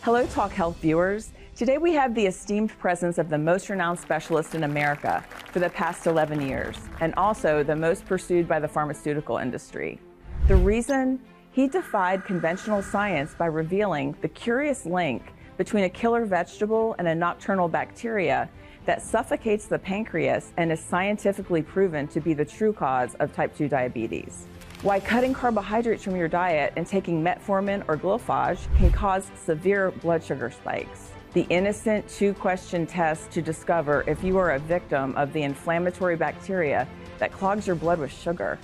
Hello, Talk Health viewers. Today we have the esteemed presence of the most renowned specialist in America for the past 11 years, and also the most pursued by the pharmaceutical industry. The reason? He defied conventional science by revealing the curious link between a killer vegetable and a nocturnal bacteria that suffocates the pancreas and is scientifically proven to be the true cause of type 2 diabetes. Why cutting carbohydrates from your diet and taking metformin or glucophage can cause severe blood sugar spikes. The innocent two-question test to discover if you are a victim of the inflammatory bacteria that clogs your blood with sugar.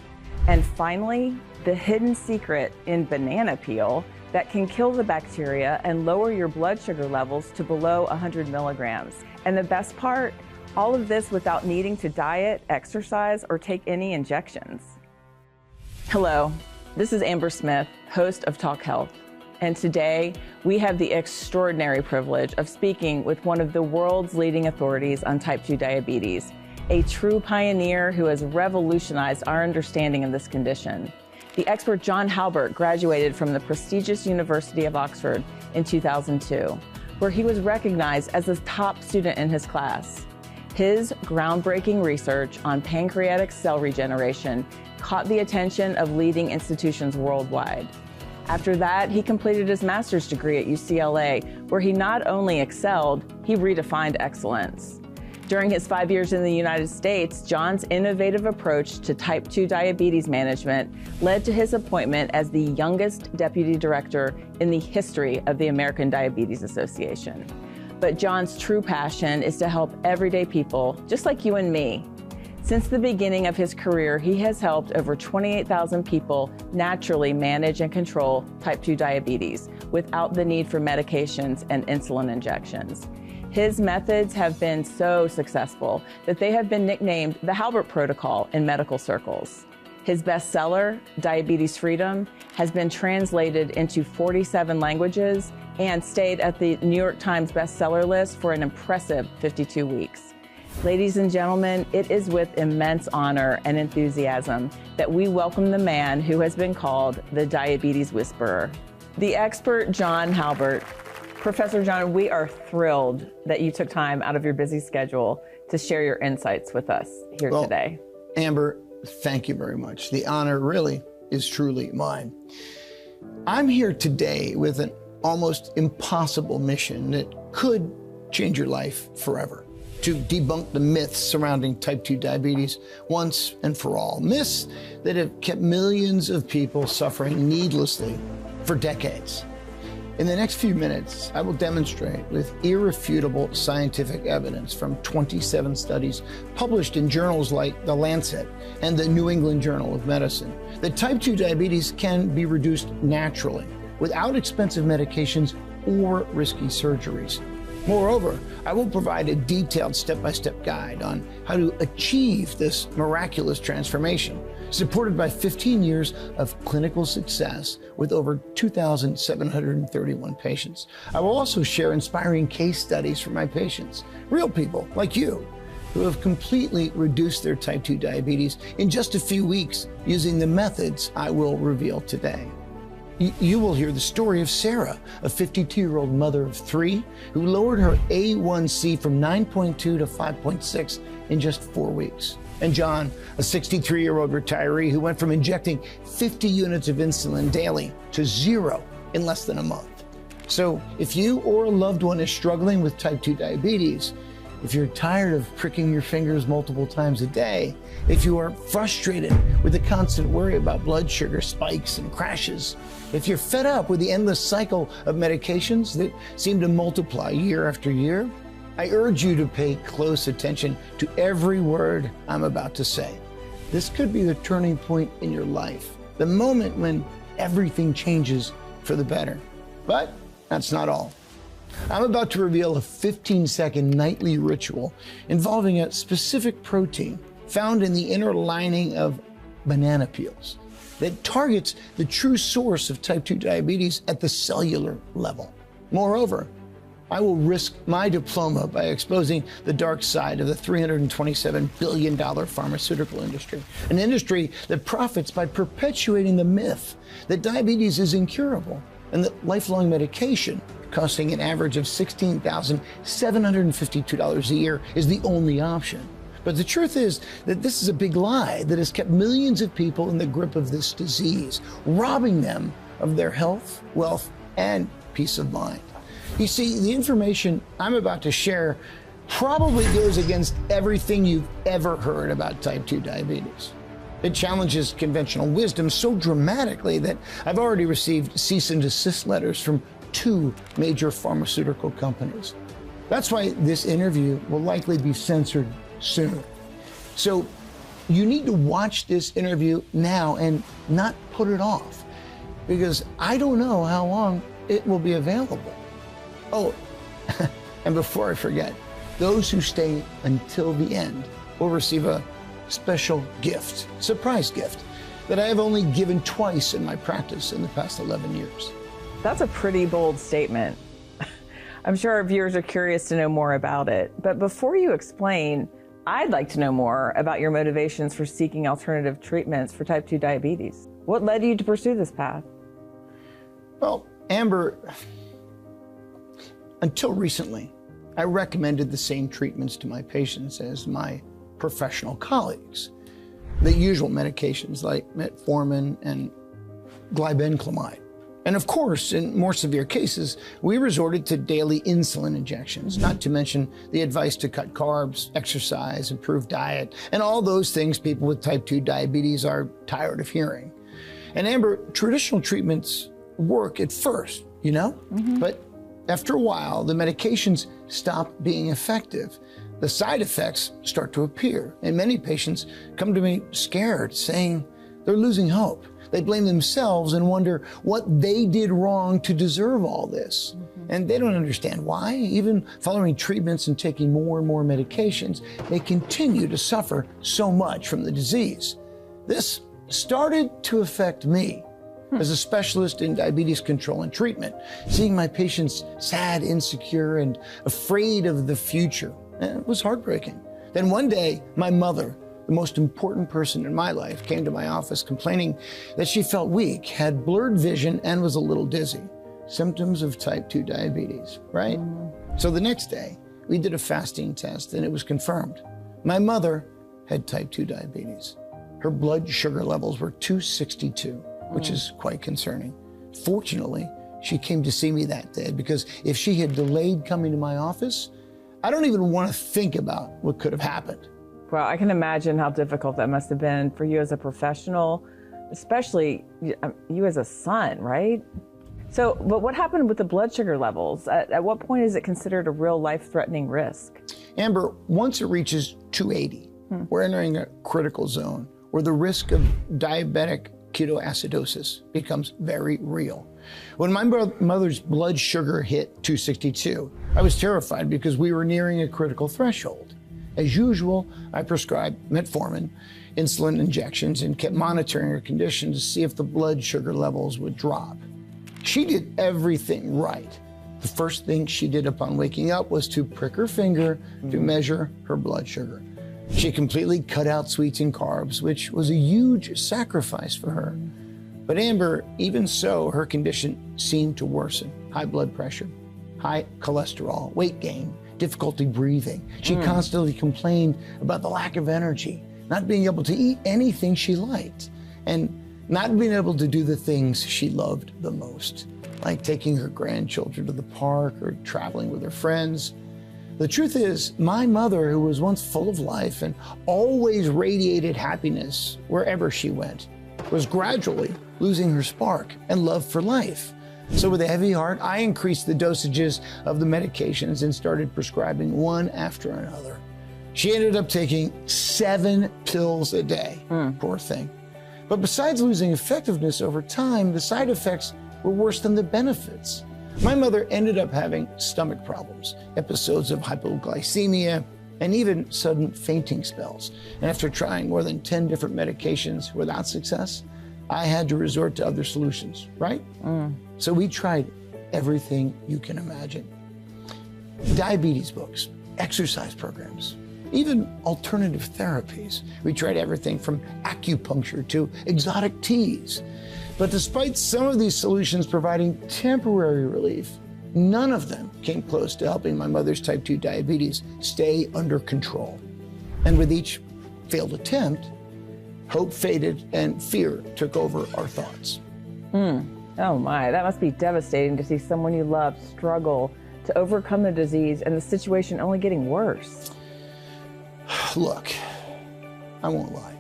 And finally, the hidden secret in banana peel that can kill the bacteria and lower your blood sugar levels to below 100 milligrams. And the best part, all of this without needing to diet, exercise, or take any injections. Hello, this is Amber Smith, host of Talk Health. And today, we have the extraordinary privilege of speaking with one of the world's leading authorities on type 2 diabetes, a true pioneer who has revolutionized our understanding of this condition. The expert John Halbert graduated from the prestigious University of Oxford in 2002, where he was recognized as the top student in his class. His groundbreaking research on pancreatic cell regeneration caught the attention of leading institutions worldwide. After that, he completed his master's degree at UCLA, where he not only excelled, he redefined excellence. During his 5 years in the United States, John's innovative approach to type 2 diabetes management led to his appointment as the youngest deputy director in the history of the American Diabetes Association. But John's true passion is to help everyday people, just like you and me. Since the beginning of his career, he has helped over 28,000 people naturally manage and control type 2 diabetes without the need for medications and insulin injections. His methods have been so successful that they have been nicknamed the Halbert Protocol in medical circles. His bestseller, Diabetes Freedom, has been translated into 47 languages and stayed at the New York Times bestseller list for an impressive 52 weeks. Ladies and gentlemen, it is with immense honor and enthusiasm that we welcome the man who has been called the Diabetes Whisperer, the expert John Halbert. Professor John, we are thrilled that you took time out of your busy schedule to share your insights with us here today. Amber, thank you very much. The honor really is truly mine. I'm here today with an almost impossible mission that could change your life forever. To debunk the myths surrounding type 2 diabetes once and for all. Myths that have kept millions of people suffering needlessly for decades. In the next few minutes, I will demonstrate with irrefutable scientific evidence from 27 studies published in journals like The Lancet and the New England Journal of Medicine that type 2 diabetes can be reduced naturally without expensive medications or risky surgeries. Moreover, I will provide a detailed step-by-step guide on how to achieve this miraculous transformation, supported by 15 years of clinical success with over 2,731 patients. I will also share inspiring case studies from my patients, real people like you, who have completely reduced their type 2 diabetes in just a few weeks using the methods I will reveal today. You will hear the story of Sarah, a 52-year-old mother of 3 who lowered her A1C from 9.2 to 5.6 in just 4 weeks. And John, a 63-year-old retiree who went from injecting 50 units of insulin daily to 0 in less than a month. So if you or a loved one is struggling with type 2 diabetes, if you're tired of pricking your fingers multiple times a day, if you are frustrated with the constant worry about blood sugar spikes and crashes, if you're fed up with the endless cycle of medications that seem to multiply year after year, I urge you to pay close attention to every word I'm about to say. This could be the turning point in your life, the moment when everything changes for the better. But that's not all. I'm about to reveal a 15-second nightly ritual involving a specific protein found in the inner lining of banana peels that targets the true source of type 2 diabetes at the cellular level. Moreover, I will risk my diploma by exposing the dark side of the $327 billion pharmaceutical industry, an industry that profits by perpetuating the myth that diabetes is incurable and that lifelong medication, costing an average of $16,752 a year, is the only option. But the truth is that this is a big lie that has kept millions of people in the grip of this disease, robbing them of their health, wealth, and peace of mind. You see, the information I'm about to share probably goes against everything you've ever heard about type 2 diabetes. It challenges conventional wisdom so dramatically that I've already received cease and desist letters from 2 major pharmaceutical companies. That's why this interview will likely be censored soon. So you need to watch this interview now and not put it off, because I don't know how long it will be available. Oh, and before I forget, those who stay until the end will receive a special gift, surprise gift, that I have only given twice in my practice in the past 11 years. That's a pretty bold statement. I'm sure our viewers are curious to know more about it. But before you explain, I'd like to know more about your motivations for seeking alternative treatments for type 2 diabetes. What led you to pursue this path? Well, Amber, until recently, I recommended the same treatments to my patients as my professional colleagues. The usual medications like metformin and glibenclamide. And of course, in more severe cases, we resorted to daily insulin injections, not to mention the advice to cut carbs, exercise, improve diet, and all those things people with type 2 diabetes are tired of hearing. And Amber, traditional treatments work at first, you know? But after a while, the medications stop being effective. The side effects start to appear, and many patients come to me scared, saying they're losing hope. They blame themselves and wonder what they did wrong to deserve all this. And they don't understand why. Even following treatments and taking more and more medications, they continue to suffer so much from the disease. This started to affect me as a specialist in diabetes control and treatment, seeing my patients sad, insecure, and afraid of the future. It was heartbreaking. Then one day, my mother, the most important person in my life, came to my office complaining that she felt weak, had blurred vision, and was a little dizzy. Symptoms of type 2 diabetes, right? So the next day, we did a fasting test, and it was confirmed. My mother had type 2 diabetes. Her blood sugar levels were 262, which is quite concerning. Fortunately, she came to see me that day, because if she had delayed coming to my office, I don't even want to think about what could have happened. Well, I can imagine how difficult that must have been for you as a professional, especially you as a son, right? So, but what happened with the blood sugar levels? At what point is it considered a real life-threatening risk? Amber, once it reaches 280, we're entering a critical zone where the risk of diabetic ketoacidosis becomes very real. When my mother's blood sugar hit 262, I was terrified because we were nearing a critical threshold. As usual, I prescribed metformin, insulin injections, and kept monitoring her condition to see if the blood sugar levels would drop. She did everything right. The first thing she did upon waking up was to prick her finger to measure her blood sugar. She completely cut out sweets and carbs, which was a huge sacrifice for her. But Amber, even so, her condition seemed to worsen. High blood pressure, high cholesterol, weight gain, difficulty breathing. She constantly complained about the lack of energy, not being able to eat anything she liked, and not being able to do the things she loved the most, like taking her grandchildren to the park or traveling with her friends. The truth is, my mother, who was once full of life and always radiated happiness wherever she went, was gradually losing her spark and love for life. So with a heavy heart, I increased the dosages of the medications and started prescribing one after another. She ended up taking 7 pills a day, poor thing. But besides losing effectiveness over time, the side effects were worse than the benefits. My mother ended up having stomach problems, episodes of hypoglycemia, and even sudden fainting spells. And after trying more than 10 different medications without success, I had to resort to other solutions, right? So we tried everything you can imagine. Diabetes books, exercise programs, even alternative therapies. We tried everything from acupuncture to exotic teas. But despite some of these solutions providing temporary relief, none of them came close to helping my mother's type 2 diabetes stay under control. And with each failed attempt, hope faded and fear took over our thoughts. Oh my, that must be devastating to see someone you love struggle to overcome the disease and the situation only getting worse. Look, I won't lie.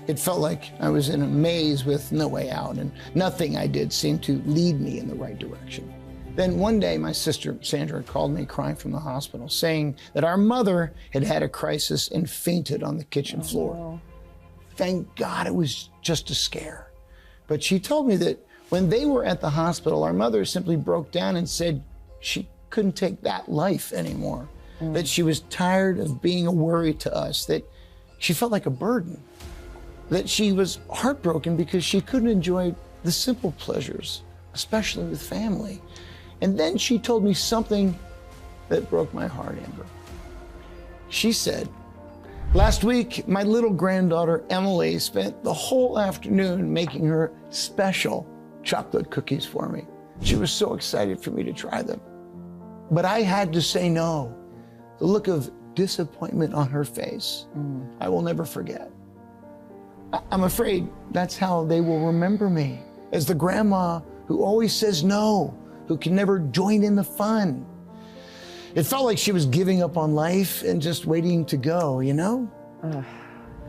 It felt like I was in a maze with no way out, and nothing I did seemed to lead me in the right direction. Then one day, my sister Sandra called me crying from the hospital, saying that our mother had had a crisis and fainted on the kitchen floor. No. Thank God it was just a scare. But she told me that when they were at the hospital, our mother simply broke down and said she couldn't take that life anymore, that she was tired of being a worry to us, that she felt like a burden, that she was heartbroken because she couldn't enjoy the simple pleasures, especially with family. And then she told me something that broke my heart, Amber. She said, "Last week, my little granddaughter, Emily, spent the whole afternoon making her special chocolate cookies for me. She was so excited for me to try them. But I had to say no. The look of disappointment on her face, I will never forget. I'm afraid that's how they will remember me, as the grandma who always says no, who can never join in the fun." It felt like she was giving up on life and just waiting to go, you know?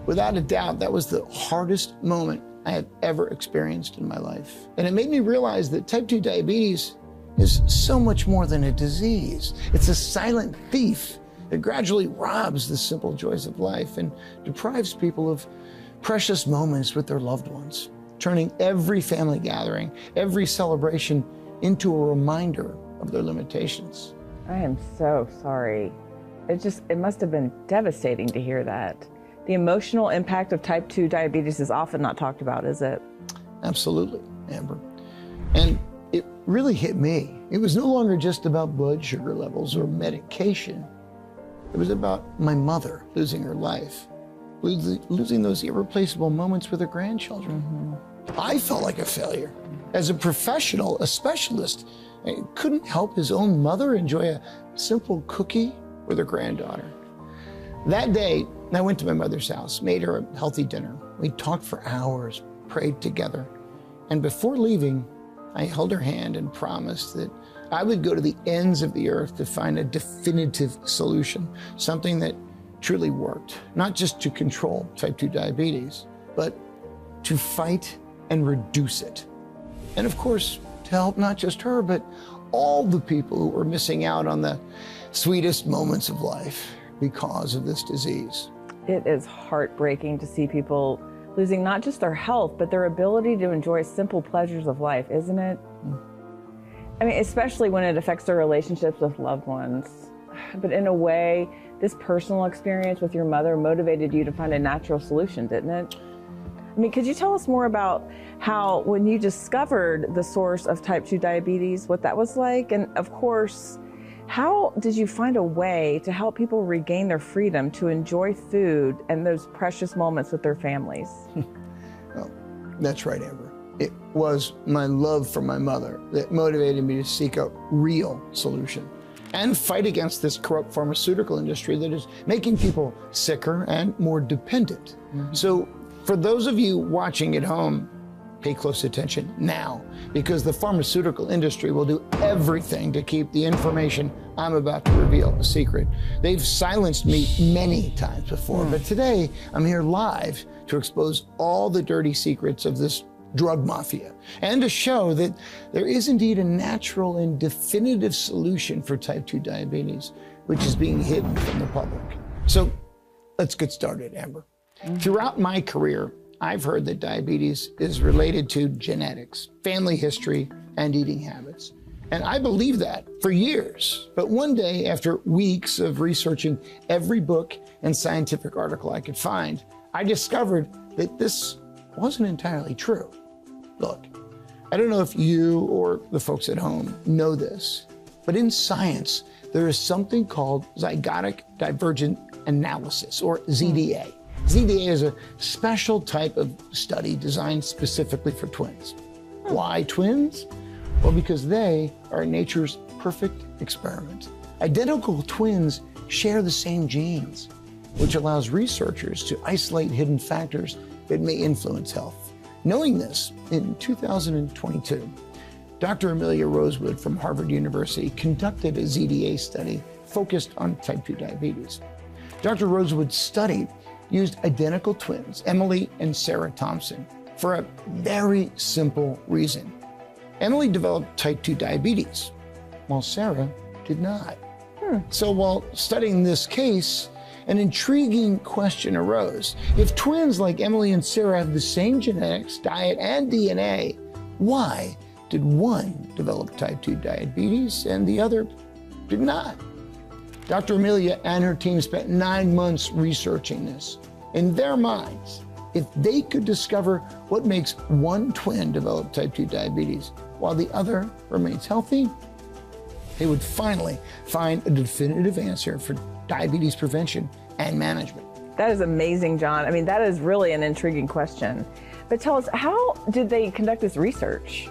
Without a doubt, that was the hardest moment I had ever experienced in my life. And it made me realize that type 2 diabetes is so much more than a disease. It's a silent thief that gradually robs the simple joys of life and deprives people of precious moments with their loved ones, turning every family gathering, every celebration into a reminder of their limitations. I am so sorry. It must have been devastating to hear that. The emotional impact of type 2 diabetes is often not talked about, is it? Absolutely, Amber. And it really hit me. It was no longer just about blood sugar levels or medication. It was about my mother losing her life, losing those irreplaceable moments with her grandchildren. I felt like a failure. As a professional, a specialist, I couldn't help his own mother enjoy a simple cookie with her granddaughter. That day, I went to my mother's house, made her a healthy dinner. We talked for hours, prayed together. And before leaving, I held her hand and promised that I would go to the ends of the earth to find a definitive solution, something that truly worked, not just to control type 2 diabetes, but to fight and reduce it. And of course, to help not just her, but all the people who were missing out on the sweetest moments of life because of this disease. It is heartbreaking to see people losing not just their health, but their ability to enjoy simple pleasures of life, isn't it? I mean, especially when it affects their relationships with loved ones. But in a way, this personal experience with your mother motivated you to find a natural solution, didn't it? I mean, could you tell us more about how, when you discovered the source of type 2 diabetes, what that was like? And of course, how did you find a way to help people regain their freedom to enjoy food and those precious moments with their families? Well, that's right, Amber. It was my love for my mother that motivated me to seek a real solution and fight against this corrupt pharmaceutical industry that is making people sicker and more dependent. So for those of you watching at home, pay close attention now, because the pharmaceutical industry will do everything to keep the information I'm about to reveal a secret. They've silenced me many times before, but today I'm here live to expose all the dirty secrets of this drug mafia and to show that there is indeed a natural and definitive solution for type 2 diabetes, which is being hidden from the public. So let's get started, Amber. Throughout my career, I've heard that diabetes is related to genetics, family history, and eating habits. And I believed that for years. But one day, after weeks of researching every book and scientific article I could find, I discovered that this wasn't entirely true. Look, I don't know if you or the folks at home know this, but in science, there is something called zygotic divergent analysis, or ZDA. ZDA is a special type of study designed specifically for twins. Why twins? Well, because they are nature's perfect experiment. Identical twins share the same genes, which allows researchers to isolate hidden factors that may influence health. Knowing this, in 2022, Dr. Amelia Rosewood from Harvard University conducted a ZDA study focused on type 2 diabetes. Dr. Rosewood's study used identical twins, Emily and Sarah Thompson, for a very simple reason. Emily developed type 2 diabetes, while Sarah did not. So while studying this case, an intriguing question arose. If twins like Emily and Sarah have the same genetics, diet, and DNA, why did one develop type 2 diabetes and the other did not? Dr. Amelia and her team spent 9 months researching this. In their minds, if they could discover what makes one twin develop type 2 diabetes while the other remains healthy, they would finally find a definitive answer for diabetes prevention and management. That is amazing, John. I mean, that is really an intriguing question. But tell us, how did they conduct this research?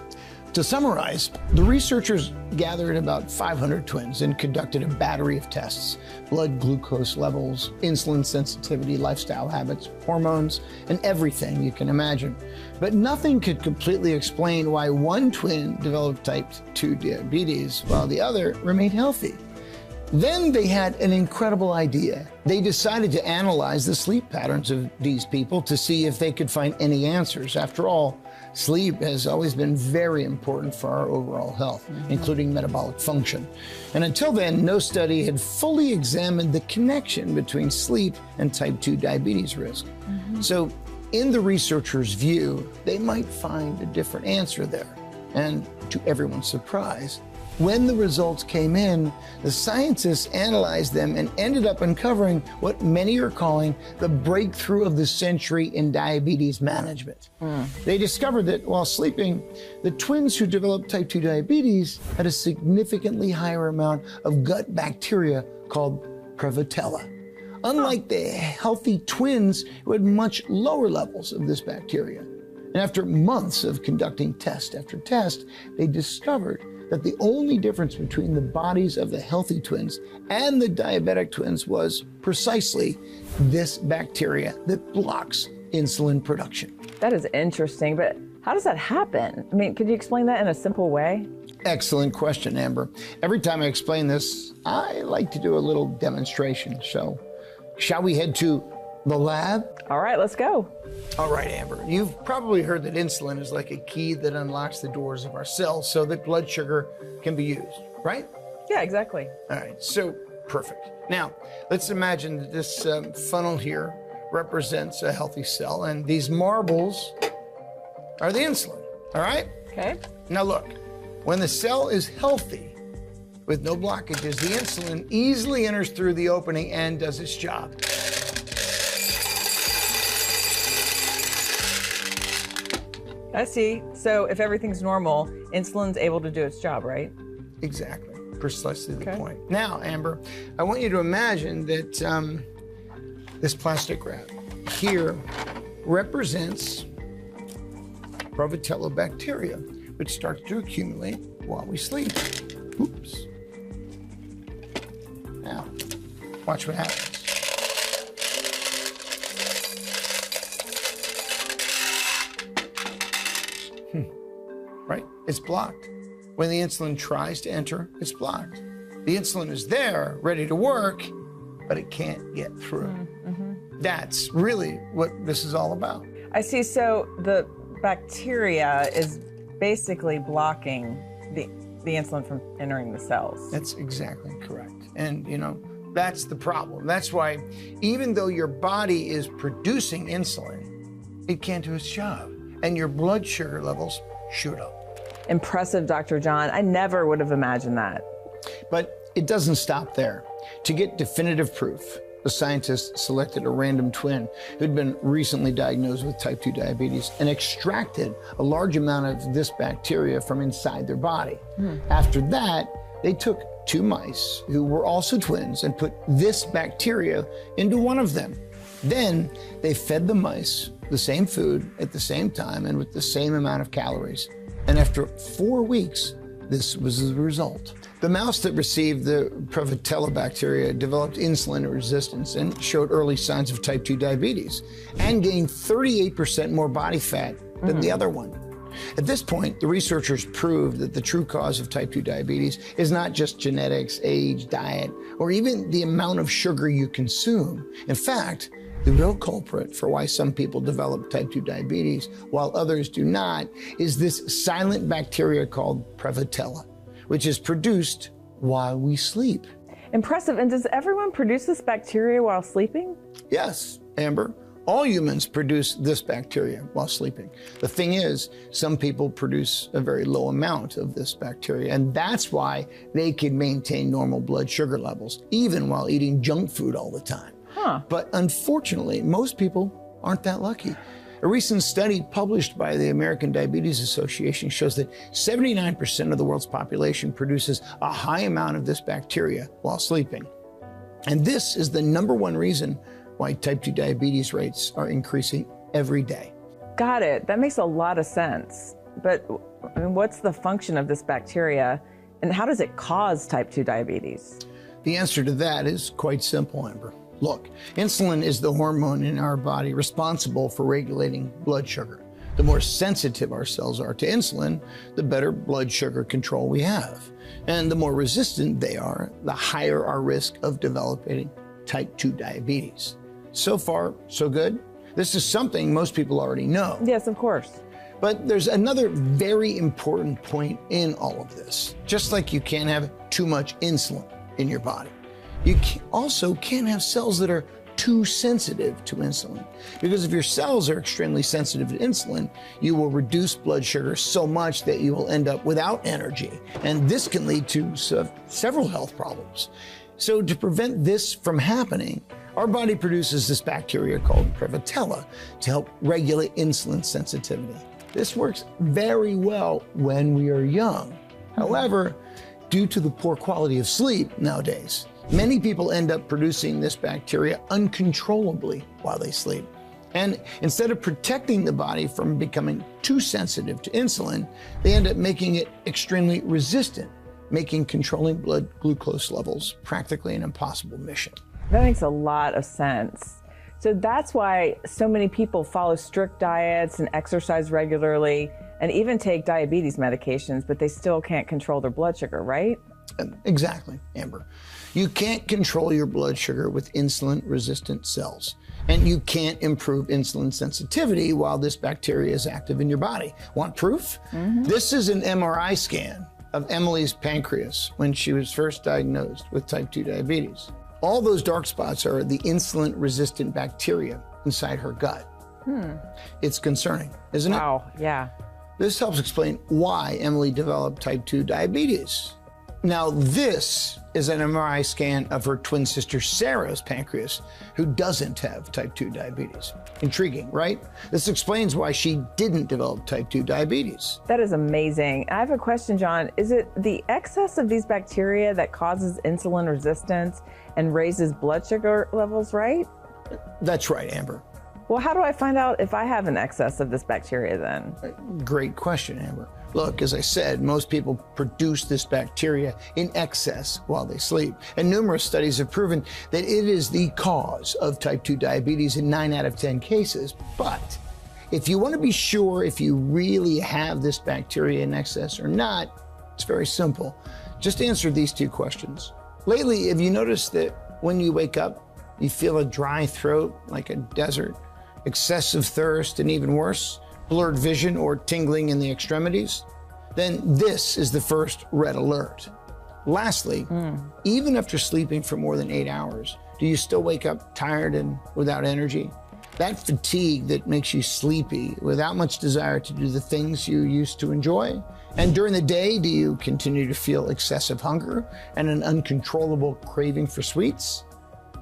To summarize, the researchers gathered about 500 twins and conducted a battery of tests: blood glucose levels, insulin sensitivity, lifestyle habits, hormones, and everything you can imagine. But nothing could completely explain why one twin developed type 2 diabetes while the other remained healthy. Then they had an incredible idea. They decided to analyze the sleep patterns of these people to see if they could find any answers. After all, sleep has always been very important for our overall health, including metabolic function. And until then, no study had fully examined the connection between sleep and type 2 diabetes risk. So in the researchers' view, they might find a different answer there. And to everyone's surprise, when the results came in, the scientists analyzed them and ended up uncovering what many are calling the breakthrough of the century in diabetes management. They discovered that while sleeping, the twins who developed type 2 diabetes had a significantly higher amount of gut bacteria called Prevotella, unlike the healthy twins who had much lower levels of this bacteria. And after months of conducting test after test, they discovered that the only difference between the bodies of the healthy twins and the diabetic twins was precisely this bacteria that blocks insulin production. That is interesting, but how does that happen? I mean, could you explain that in a simple way? Excellent question, Amber. Every time I explain this, I like to do a little demonstration. So, shall we head to the lab? All right, let's go. All right, Amber, you've probably heard that insulin is like a key that unlocks the doors of our cells so that blood sugar can be used, right? Yeah, exactly. All right, so perfect. Now, let's imagine that this funnel here represents a healthy cell, and these marbles are the insulin, all right? Okay. Now look, when the cell is healthy, with no blockages, the insulin easily enters through the opening and does its job. I see. So if everything's normal, insulin's able to do its job, right? Exactly. Precisely the point. Now, Amber, I want you to imagine that this plastic wrap here represents Prevotella bacteria, which starts to accumulate while we sleep. Oops. Now, watch what happens. Right? It's blocked. When the insulin tries to enter, it's blocked. The insulin is there, ready to work, but it can't get through. That's really what this is all about. I see. So the bacteria is basically blocking the insulin from entering the cells. That's exactly correct. And, you know, that's the problem. That's why even though your body is producing insulin, it can't do its job. And your blood sugar levels shoot up. Impressive, Dr. John. I never would have imagined that. But it doesn't stop there. To get definitive proof, the scientists selected a random twin who'd been recently diagnosed with type 2 diabetes and extracted a large amount of this bacteria from inside their body. After that, they took 2 mice who were also twins and put this bacteria into one of them. Then they fed the mice the same food at the same time and with the same amount of calories. And after 4 weeks, this was the result. The mouse that received the Prevotella bacteria developed insulin resistance and showed early signs of type 2 diabetes and gained 38% more body fat than the other one. At this point, the researchers proved that the true cause of type 2 diabetes is not just genetics, age, diet, or even the amount of sugar you consume. In fact, the real culprit for why some people develop type 2 diabetes while others do not is this silent bacteria called Prevotella, which is produced while we sleep. Impressive. And does everyone produce this bacteria while sleeping? Yes, Amber. All humans produce this bacteria while sleeping. The thing is, some people produce a very low amount of this bacteria, and that's why they can maintain normal blood sugar levels, even while eating junk food all the time. But unfortunately, most people aren't that lucky. A recent study published by the American Diabetes Association shows that 79% of the world's population produces a high amount of this bacteria while sleeping. And this is the #1 reason why type 2 diabetes rates are increasing every day. Got it. That makes a lot of sense. But I mean, what's the function of this bacteria and how does it cause type 2 diabetes? The answer to that is quite simple, Amber. Look, insulin is the hormone in our body responsible for regulating blood sugar. The more sensitive our cells are to insulin, the better blood sugar control we have. And the more resistant they are, the higher our risk of developing type 2 diabetes. So far, so good. This is something most people already know. Yes, of course. But there's another very important point in all of this. Just like you can't have too much insulin in your body, you also can't have cells that are too sensitive to insulin. Because if your cells are extremely sensitive to insulin, you will reduce blood sugar so much that you will end up without energy. And this can lead to several health problems. So to prevent this from happening, our body produces this bacteria called Prevotella to help regulate insulin sensitivity. This works very well when we are young. However, due to the poor quality of sleep nowadays, many people end up producing this bacteria uncontrollably while they sleep. And instead of protecting the body from becoming too sensitive to insulin, they end up making it extremely resistant, making controlling blood glucose levels practically an impossible mission. That makes a lot of sense. So that's why so many people follow strict diets and exercise regularly and even take diabetes medications, but they still can't control their blood sugar, right? Exactly, Amber. You can't control your blood sugar with insulin-resistant cells, and you can't improve insulin sensitivity while this bacteria is active in your body. Want proof? This is an MRI scan of Emily's pancreas when she was first diagnosed with type 2 diabetes. All those dark spots are the insulin-resistant bacteria inside her gut. It's concerning, isn't it? Wow, yeah. This helps explain why Emily developed type 2 diabetes. Now, this is an MRI scan of her twin sister Sarah's pancreas, who doesn't have type 2 diabetes. Intriguing, right? This explains why she didn't develop type 2 diabetes. That is amazing. I have a question, John. Is it the excess of these bacteria that causes insulin resistance and raises blood sugar levels, right? That's right, Amber. Well, how do I find out if I have an excess of this bacteria then? Great question, Amber. Look, as I said, most people produce this bacteria in excess while they sleep. And numerous studies have proven that it is the cause of type 2 diabetes in 9 out of 10 cases. But if you want to be sure if you really have this bacteria in excess or not, it's very simple. Just answer these 2 questions. Lately, have you noticed that when you wake up, you feel a dry throat like a desert, excessive thirst, and even worse, blurred vision or tingling in the extremities? Then this is the first red alert. Lastly, even after sleeping for more than 8 hours, do you still wake up tired and without energy? That fatigue that makes you sleepy without much desire to do the things you used to enjoy? And during the day, do you continue to feel excessive hunger and an uncontrollable craving for sweets?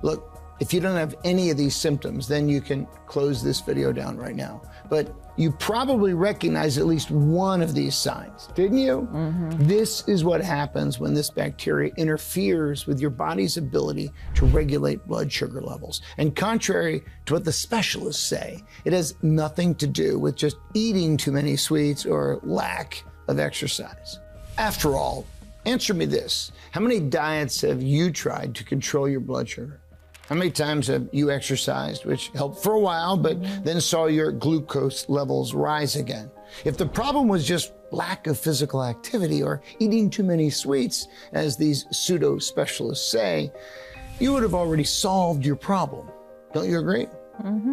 Look, If you don't have any of these symptoms, then you can close this video down right now. But you probably recognize at least one of these signs, didn't you? This is what happens when this bacteria interferes with your body's ability to regulate blood sugar levels. And contrary to what the specialists say, it has nothing to do with just eating too many sweets or lack of exercise. After all, answer me this. How many diets have you tried to control your blood sugar? How many times have you exercised, which helped for a while, but then saw your glucose levels rise again? If the problem was just lack of physical activity or eating too many sweets, as these pseudo specialists say, you would have already solved your problem. Don't you agree?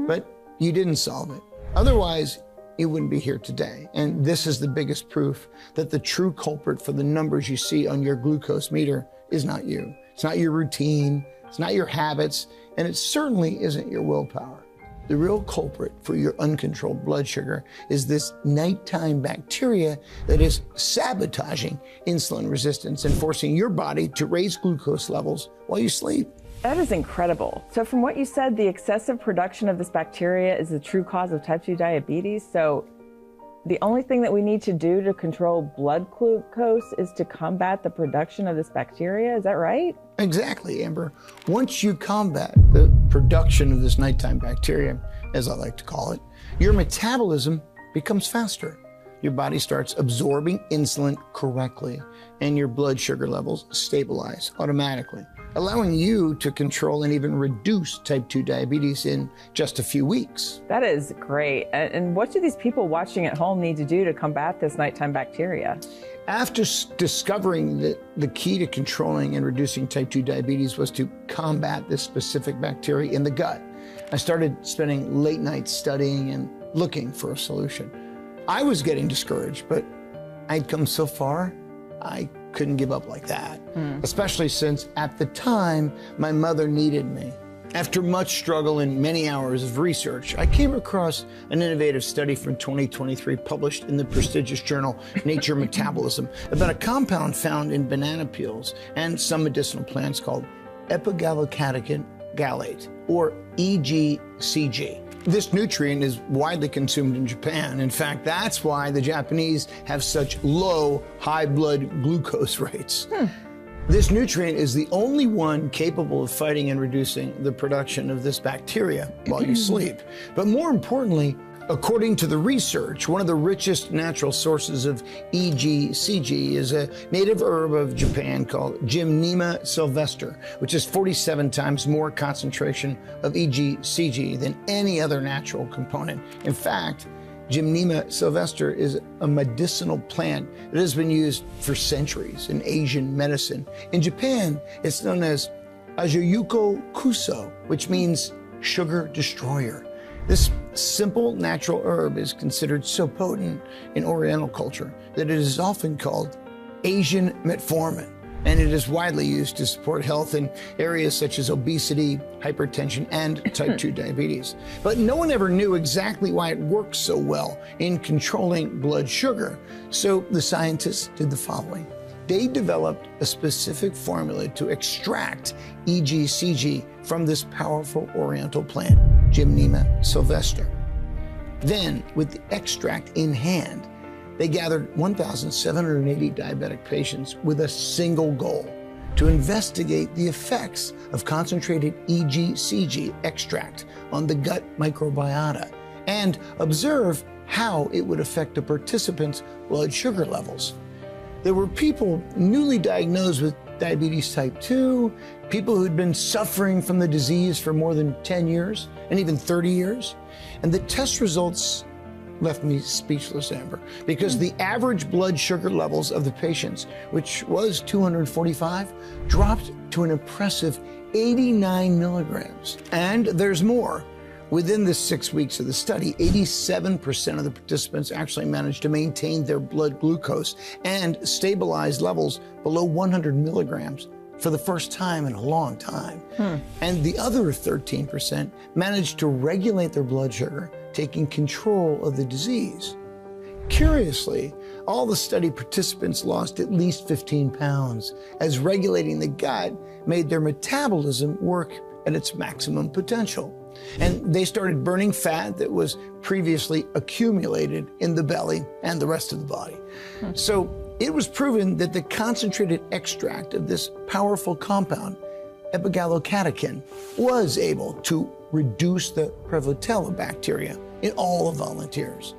But you didn't solve it. Otherwise, you wouldn't be here today. And this is the biggest proof that the true culprit for the numbers you see on your glucose meter is not you. It's not your routine. It's not your habits, and it certainly isn't your willpower. The real culprit for your uncontrolled blood sugar is this nighttime bacteria that is sabotaging insulin resistance and forcing your body to raise glucose levels while you sleep. That is incredible. So from what you said, the excessive production of this bacteria is the true cause of type 2 diabetes. So the only thing that we need to do to control blood glucose is to combat the production of this bacteria. Is that right? Exactly, Amber. Once you combat the production of this nighttime bacteria, as I like to call it, your metabolism becomes faster. Your body starts absorbing insulin correctly, and your blood sugar levels stabilize automatically, allowing you to control and even reduce type 2 diabetes in just a few weeks. That is great. And what do these people watching at home need to do to combat this nighttime bacteria? After discovering that the key to controlling and reducing type 2 diabetes was to combat this specific bacteria in the gut, I started spending late nights studying and looking for a solution. I was getting discouraged, but I'd come so far, I couldn't give up like that, especially since at the time, my mother needed me. After much struggle and many hours of research, I came across an innovative study from 2023 published in the prestigious journal Nature Metabolism about a compound found in banana peels and some medicinal plants called epigallocatechin gallate, or EGCG. This nutrient is widely consumed in Japan. In fact, that's why the Japanese have such low, high blood glucose rates. This nutrient is the only one capable of fighting and reducing the production of this bacteria while you sleep. But more importantly, according to the research, one of the richest natural sources of EGCG is a native herb of Japan called Gymnema sylvestre, which is 47 times more concentration of EGCG than any other natural component. In fact, Gymnema sylvestre is a medicinal plant that has been used for centuries in Asian medicine. In Japan, it's known as Ajayuko Kuso, which means sugar destroyer. This simple natural herb is considered so potent in Oriental culture that it is often called Asian metformin, and it is widely used to support health in areas such as obesity, hypertension, and type 2 diabetes. But no one ever knew exactly why it works so well in controlling blood sugar, so the scientists did the following. They developed a specific formula to extract EGCG from this powerful Oriental plant, Gymnema sylvestre. Then, with the extract in hand, they gathered 1,780 diabetic patients with a single goal: to investigate the effects of concentrated EGCG extract on the gut microbiota and observe how it would affect the participants' blood sugar levels. There were people newly diagnosed with diabetes type 2, people who'd been suffering from the disease for more than 10 years and even 30 years. And the test results left me speechless, Amber, because the average blood sugar levels of the patients, which was 245, dropped to an impressive 89 milligrams. And there's more. Within the 6 weeks of the study, 87% of the participants actually managed to maintain their blood glucose and stabilize levels below 100 milligrams for the first time in a long time. And the other 13% managed to regulate their blood sugar, taking control of the disease. Curiously, all the study participants lost at least 15 pounds, as regulating the gut made their metabolism work at its maximum potential. And they started burning fat that was previously accumulated in the belly and the rest of the body. So it was proven that the concentrated extract of this powerful compound, epigallocatechin, was able to reduce the Prevotella bacteria in all the volunteers.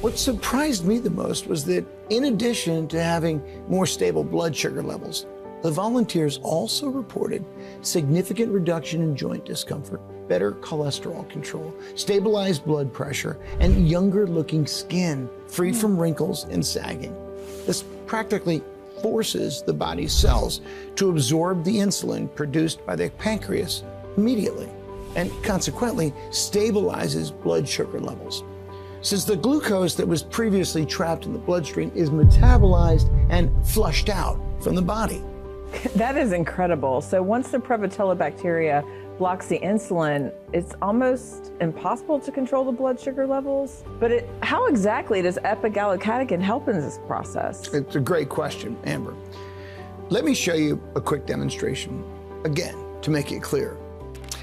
What surprised me the most was that in addition to having more stable blood sugar levels, the volunteers also reported significant reduction in joint discomfort, better cholesterol control, stabilized blood pressure, and younger looking skin, free from wrinkles and sagging. This practically forces the body's cells to absorb the insulin produced by the pancreas immediately, and consequently stabilizes blood sugar levels. Since the glucose that was previously trapped in the bloodstream is metabolized and flushed out from the body. That is incredible. So once the Prevotella bacteria blocks the insulin, it's almost impossible to control the blood sugar levels. But how exactly does epigallocatechin help in this process? It's a great question, Amber. Let me show you a quick demonstration, again, to make it clear.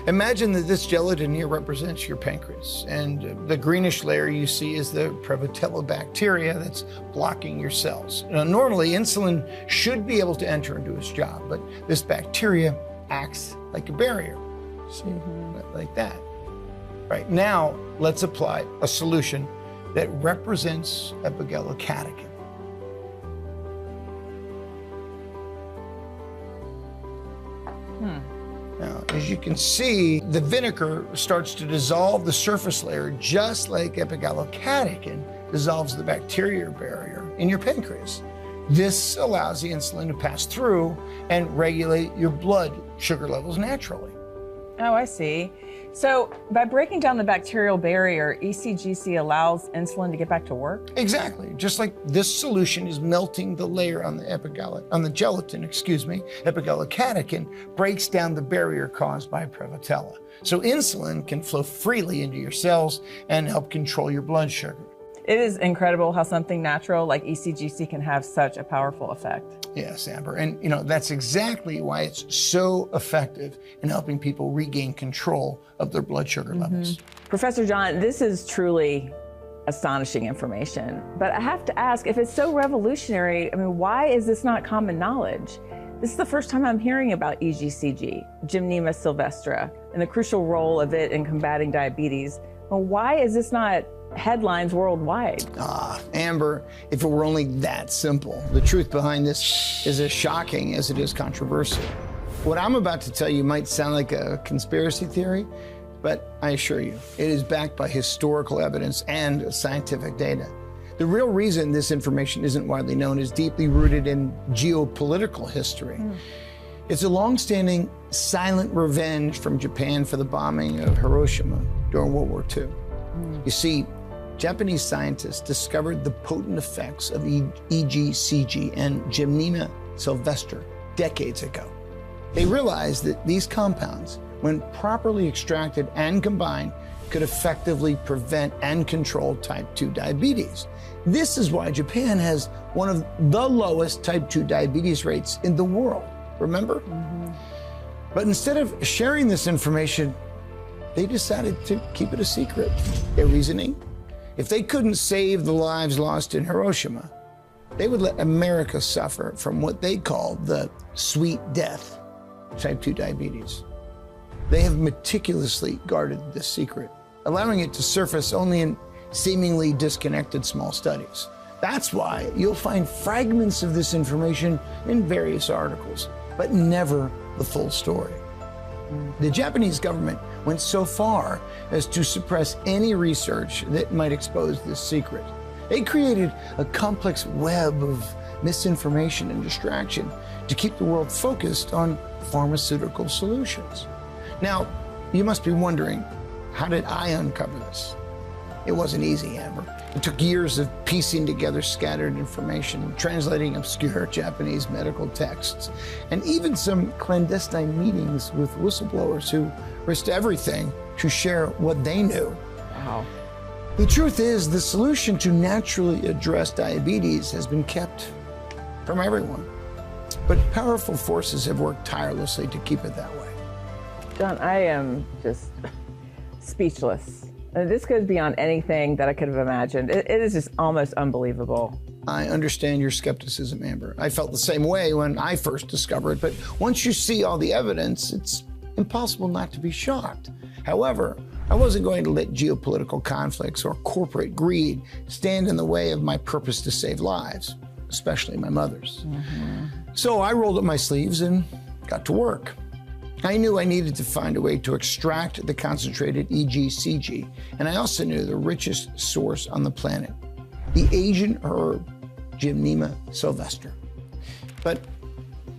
Imagine that this gelatin here represents your pancreas, and the greenish layer you see is the Prevotella bacteria that's blocking your cells. Now, normally, insulin should be able to enter and do its job, but this bacteria acts like a barrier. See, like that. Right, now, let's apply a solution that represents epigallocatechin. Now, as you can see, the vinegar starts to dissolve the surface layer just like epigallocatechin dissolves the bacteria barrier in your pancreas. This allows the insulin to pass through and regulate your blood sugar levels naturally. Oh, I see. So by breaking down the bacterial barrier, ECGC allows insulin to get back to work? Exactly. Just like this solution is melting the layer on the gelatin, epigallocatechin breaks down the barrier caused by Prevotella. So insulin can flow freely into your cells and help control your blood sugar. It is incredible how something natural like ECGC can have such a powerful effect. Yes, Amber. And that's exactly why it's so effective in helping people regain control of their blood sugar levels. Professor John, this is truly astonishing information. But I have to ask, if it's so revolutionary, why is this not common knowledge? This is the first time I'm hearing about EGCG, Gymnema sylvestre, and the crucial role of it in combating diabetes. Well, why is this not headlines worldwide? Amber, if it were only that simple. The truth behind this is as shocking as it is controversial. What I'm about to tell you might sound like a conspiracy theory, but I assure you, it is backed by historical evidence and scientific data. The real reason this information isn't widely known is deeply rooted in geopolitical history. It's a long-standing silent revenge from Japan for the bombing of Hiroshima during World War II. You see, Japanese scientists discovered the potent effects of EGCG and Gymnema sylvestre decades ago. They realized that these compounds, when properly extracted and combined, could effectively prevent and control type 2 diabetes. This is why Japan has one of the lowest type 2 diabetes rates in the world, remember? But instead of sharing this information, they decided to keep it a secret. Their reasoning? If they couldn't save the lives lost in Hiroshima, they would let America suffer from what they called the sweet death, type 2 diabetes. They have meticulously guarded this secret, allowing it to surface only in seemingly disconnected small studies. That's why you'll find fragments of this information in various articles, but never the full story. The Japanese government went so far as to suppress any research that might expose this secret. They created a complex web of misinformation and distraction to keep the world focused on pharmaceutical solutions. Now, you must be wondering, how did I uncover this? It wasn't easy, Amber. It took years of piecing together scattered information, translating obscure Japanese medical texts, and even some clandestine meetings with whistleblowers who risked everything to share what they knew. Wow. The truth is, the solution to naturally address diabetes has been kept from everyone. But powerful forces have worked tirelessly to keep it that way. John, I am just speechless. This goes beyond anything that I could have imagined. It is just almost unbelievable. I understand your skepticism, Amber. I felt the same way when I first discovered it, but once you see all the evidence, it's impossible not to be shocked. However, I wasn't going to let geopolitical conflicts or corporate greed stand in the way of my purpose to save lives, especially my mother's. So I rolled up my sleeves and got to work. I knew I needed to find a way to extract the concentrated EGCG, and I also knew the richest source on the planet, the Asian herb Gymnema sylvester. But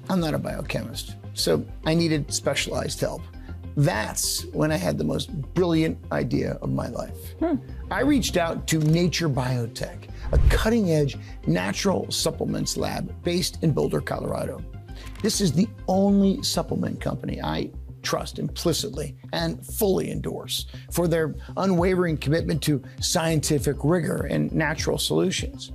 I'm not a biochemist, so I needed specialized help. That's when I had the most brilliant idea of my life. I reached out to Nature Biotech, a cutting-edge natural supplements lab based in Boulder, Colorado. This is the only supplement company I trust implicitly and fully endorse for their unwavering commitment to scientific rigor and natural solutions.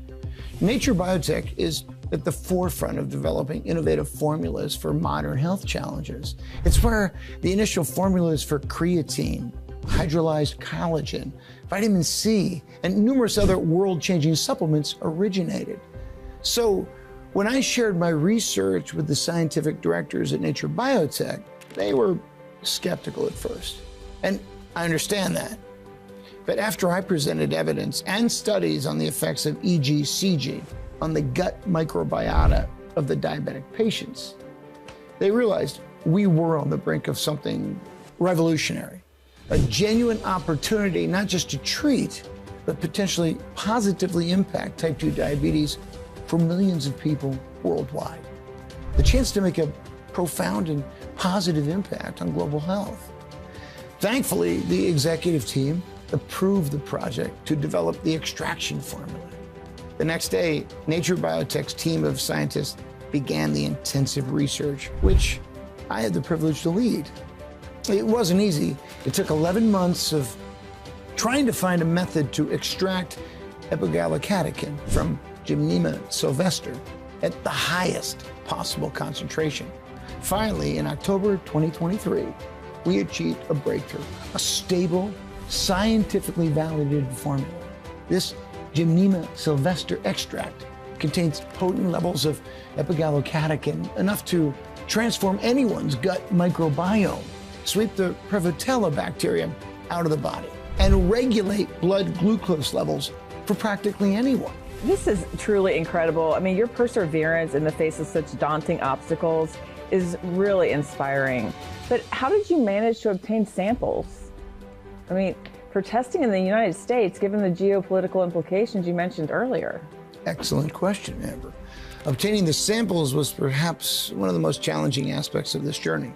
Nature Biotech is at the forefront of developing innovative formulas for modern health challenges. It's where the initial formulas for creatine, hydrolyzed collagen, vitamin C, and numerous other world-changing supplements originated. So when I shared my research with the scientific directors at Nature Biotech, they were skeptical at first. And I understand that. But after I presented evidence and studies on the effects of EGCG on the gut microbiota of the diabetic patients, they realized we were on the brink of something revolutionary, a genuine opportunity not just to treat, but potentially positively impact type 2 diabetes for millions of people worldwide. The chance to make a profound and positive impact on global health. Thankfully, the executive team approved the project to develop the extraction formula. The next day, Nature Biotech's team of scientists began the intensive research, which I had the privilege to lead. It wasn't easy. It took 11 months of trying to find a method to extract epigallocatechin from Gymnema sylvester at the highest possible concentration. Finally, in October 2023, we achieved a breakthrough, a stable, scientifically validated formula. This Gymnema sylvester extract contains potent levels of epigallocatechin, enough to transform anyone's gut microbiome, sweep the Prevotella bacteria out of the body, and regulate blood glucose levels for practically anyone. This is truly incredible. I mean, your perseverance in the face of such daunting obstacles is really inspiring. But how did you manage to obtain samples? I mean, for testing in the United States, given the geopolitical implications you mentioned earlier. Excellent question, Amber. Obtaining the samples was perhaps one of the most challenging aspects of this journey.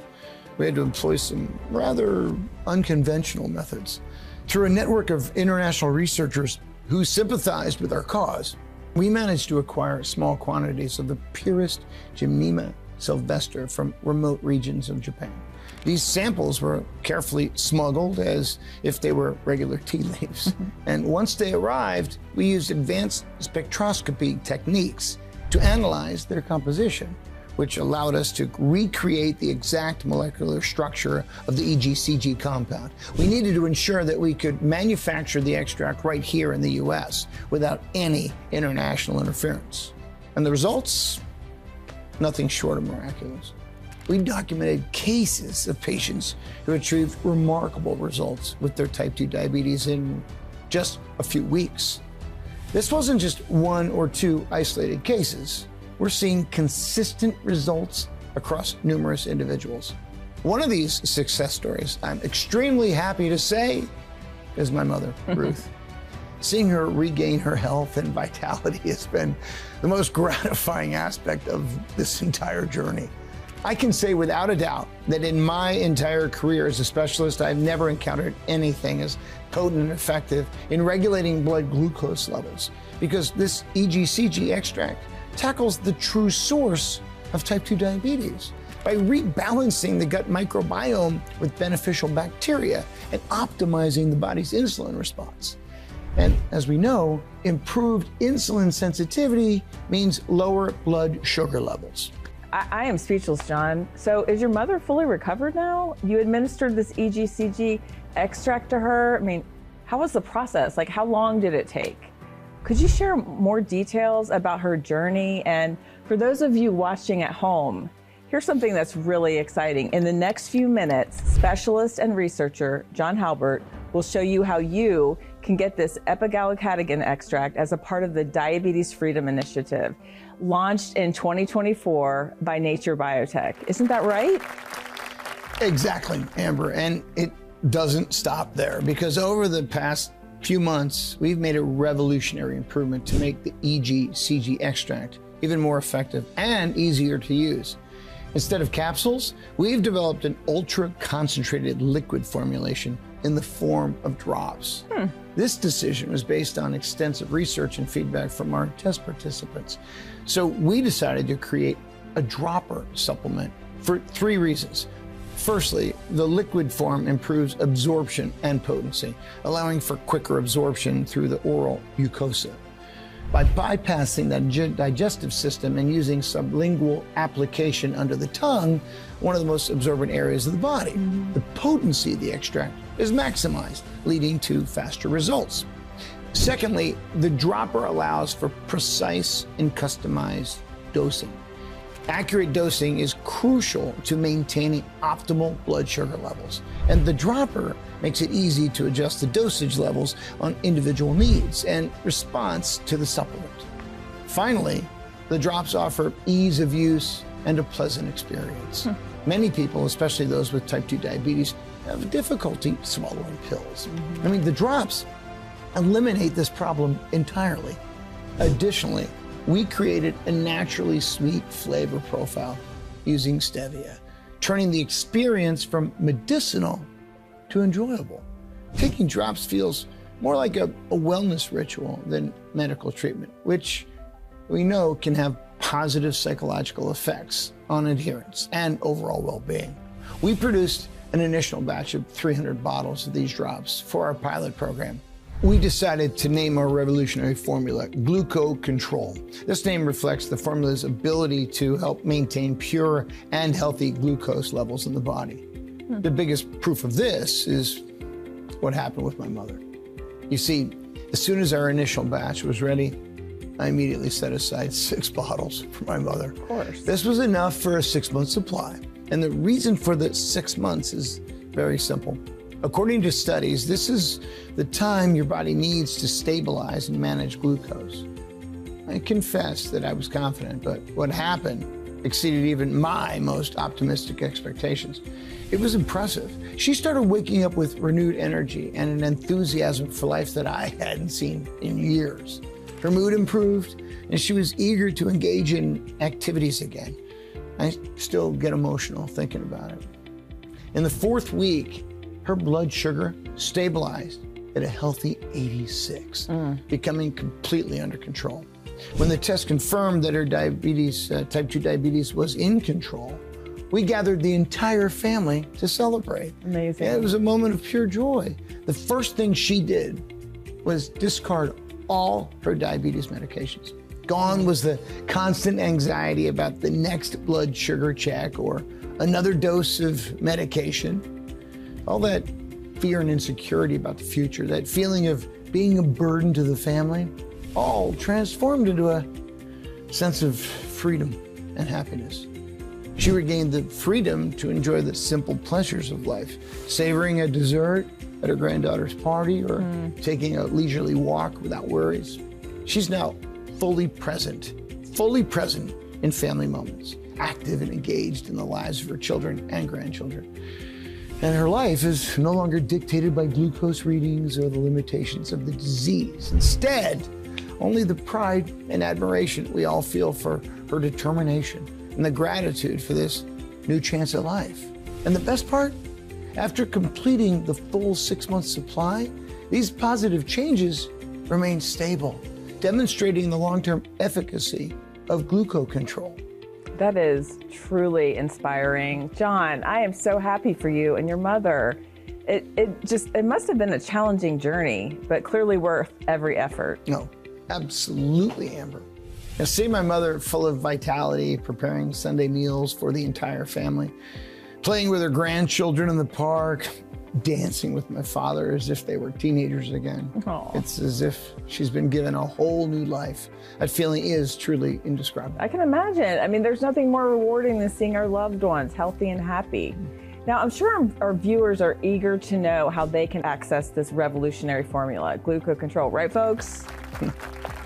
We had to employ some rather unconventional methods. Through a network of international researchers who sympathized with our cause, we managed to acquire small quantities of the purest Gymnema sylvester from remote regions of Japan. These samples were carefully smuggled as if they were regular tea leaves. And once they arrived, we used advanced spectroscopy techniques to analyze their composition, which allowed us to recreate the exact molecular structure of the EGCG compound. We needed to ensure that we could manufacture the extract right here in the US without any international interference. And the results? Nothing short of miraculous. We documented cases of patients who achieved remarkable results with their type 2 diabetes in just a few weeks. This wasn't just one or two isolated cases. We're seeing consistent results across numerous individuals. One of these success stories, I'm extremely happy to say, is my mother, Ruth. Seeing her regain her health and vitality has been the most gratifying aspect of this entire journey. I can say without a doubt that in my entire career as a specialist, I've never encountered anything as potent and effective in regulating blood glucose levels, because this EGCG extract tackles the true source of type 2 diabetes by rebalancing the gut microbiome with beneficial bacteria and optimizing the body's insulin response. And as we know, improved insulin sensitivity means lower blood sugar levels. I am speechless, John. So is your mother fully recovered now? You administered this EGCG extract to her. I mean, how was the process? Like, how long did it take? Could you share more details about her journey? And for those of you watching at home, here's something that's really exciting. In the next few minutes, specialist and researcher John Halbert will show you how you can get this epigallocatechin extract as a part of the Diabetes Freedom Initiative, launched in 2024 by Nature Biotech. Isn't that right? Exactly, Amber. And it doesn't stop there, because over the past few months, we've made a revolutionary improvement to make the EGCG extract even more effective and easier to use. Instead of capsules, we've developed an ultra-concentrated liquid formulation in the form of drops. This decision was based on extensive research and feedback from our test participants. So we decided to create a dropper supplement for 3 reasons. Firstly, the liquid form improves absorption and potency, allowing for quicker absorption through the oral mucosa. By bypassing the digestive system and using sublingual application under the tongue, one of the most absorbent areas of the body, the potency of the extract is maximized, leading to faster results. Secondly, the dropper allows for precise and customized dosing. Accurate dosing is crucial to maintaining optimal blood sugar levels, and the dropper makes it easy to adjust the dosage levels on individual needs and response to the supplement. Finally, the drops offer ease of use and a pleasant experience. Many people, especially those with type 2 diabetes, have difficulty swallowing pills. I mean, the drops eliminate this problem entirely. Additionally, we created a naturally sweet flavor profile using stevia, turning the experience from medicinal to enjoyable. Taking drops feels more like a wellness ritual than medical treatment, which we know can have positive psychological effects on adherence and overall well-being. We produced an initial batch of 300 bottles of these drops for our pilot program. We decided to name our revolutionary formula Gluco Control. This name reflects the formula's ability to help maintain pure and healthy glucose levels in the body. The biggest proof of this is what happened with my mother. You see, as soon as our initial batch was ready, I immediately set aside 6 bottles for my mother. Of course. This was enough for a 6-month supply. And the reason for the 6 months is very simple. According to studies, this is the time your body needs to stabilize and manage glucose. I confess that I was confident, but what happened exceeded even my most optimistic expectations. It was impressive. She started waking up with renewed energy and an enthusiasm for life that I hadn't seen in years. Her mood improved, and she was eager to engage in activities again. I still get emotional thinking about it. In the 4th week, her blood sugar stabilized at a healthy 86, becoming completely under control. When the test confirmed that her diabetes, type 2 diabetes was in control, we gathered the entire family to celebrate. Amazing. And it was a moment of pure joy. The first thing she did was discard all her diabetes medications. Gone was the constant anxiety about the next blood sugar check or another dose of medication. All that fear and insecurity about the future, that feeling of being a burden to the family, all transformed into a sense of freedom and happiness. She regained the freedom to enjoy the simple pleasures of life, savoring a dessert at her granddaughter's party or taking a leisurely walk without worries. She's now fully present in family moments, active and engaged in the lives of her children and grandchildren. And her life is no longer dictated by glucose readings or the limitations of the disease. Instead, only the pride and admiration we all feel for her determination and the gratitude for this new chance at life. And the best part, after completing the full 6-month supply, these positive changes remain stable, demonstrating the long-term efficacy of Gluco Control. That is truly inspiring. John, I am so happy for you and your mother. It must have been a challenging journey, but clearly worth every effort. No, absolutely, Amber. I see my mother full of vitality, preparing Sunday meals for the entire family, playing with her grandchildren in the park, dancing with my father as if they were teenagers again. Aww. It's as if she's been given a whole new life. That feeling is truly indescribable. I can imagine. I mean, there's nothing more rewarding than seeing our loved ones healthy and happy. Now, I'm sure our viewers are eager to know how they can access this revolutionary formula, Gluco Control, right, folks?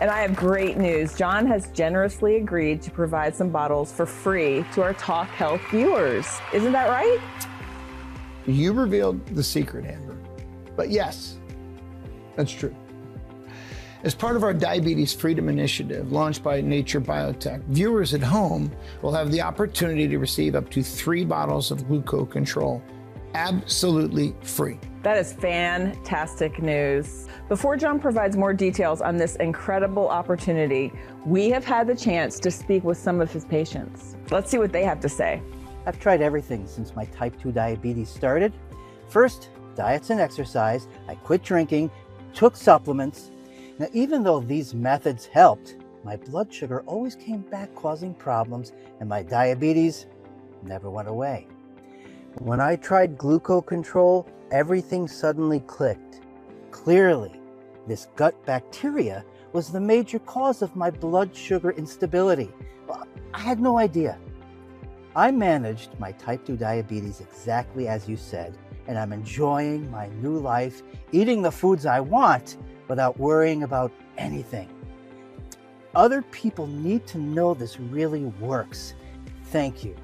And I have great news. John has generously agreed to provide some bottles for free to our Talk Health viewers. Isn't that right? You revealed the secret, Amber. But yes, that's true. As part of our Diabetes Freedom Initiative, launched by Nature Biotech, viewers at home will have the opportunity to receive up to 3 bottles of Gluco Control, absolutely free. That is fantastic news. Before John provides more details on this incredible opportunity, we have had the chance to speak with some of his patients. Let's see what they have to say. I've tried everything since my type 2 diabetes started. First, diets and exercise. I quit drinking, took supplements. Now, even though these methods helped, my blood sugar always came back causing problems, and my diabetes never went away. When I tried Gluco Control, everything suddenly clicked. Clearly, this gut bacteria was the major cause of my blood sugar instability. Well, I had no idea. I managed my type 2 diabetes exactly as you said, and I'm enjoying my new life, eating the foods I want without worrying about anything. Other people need to know this really works. Thank you.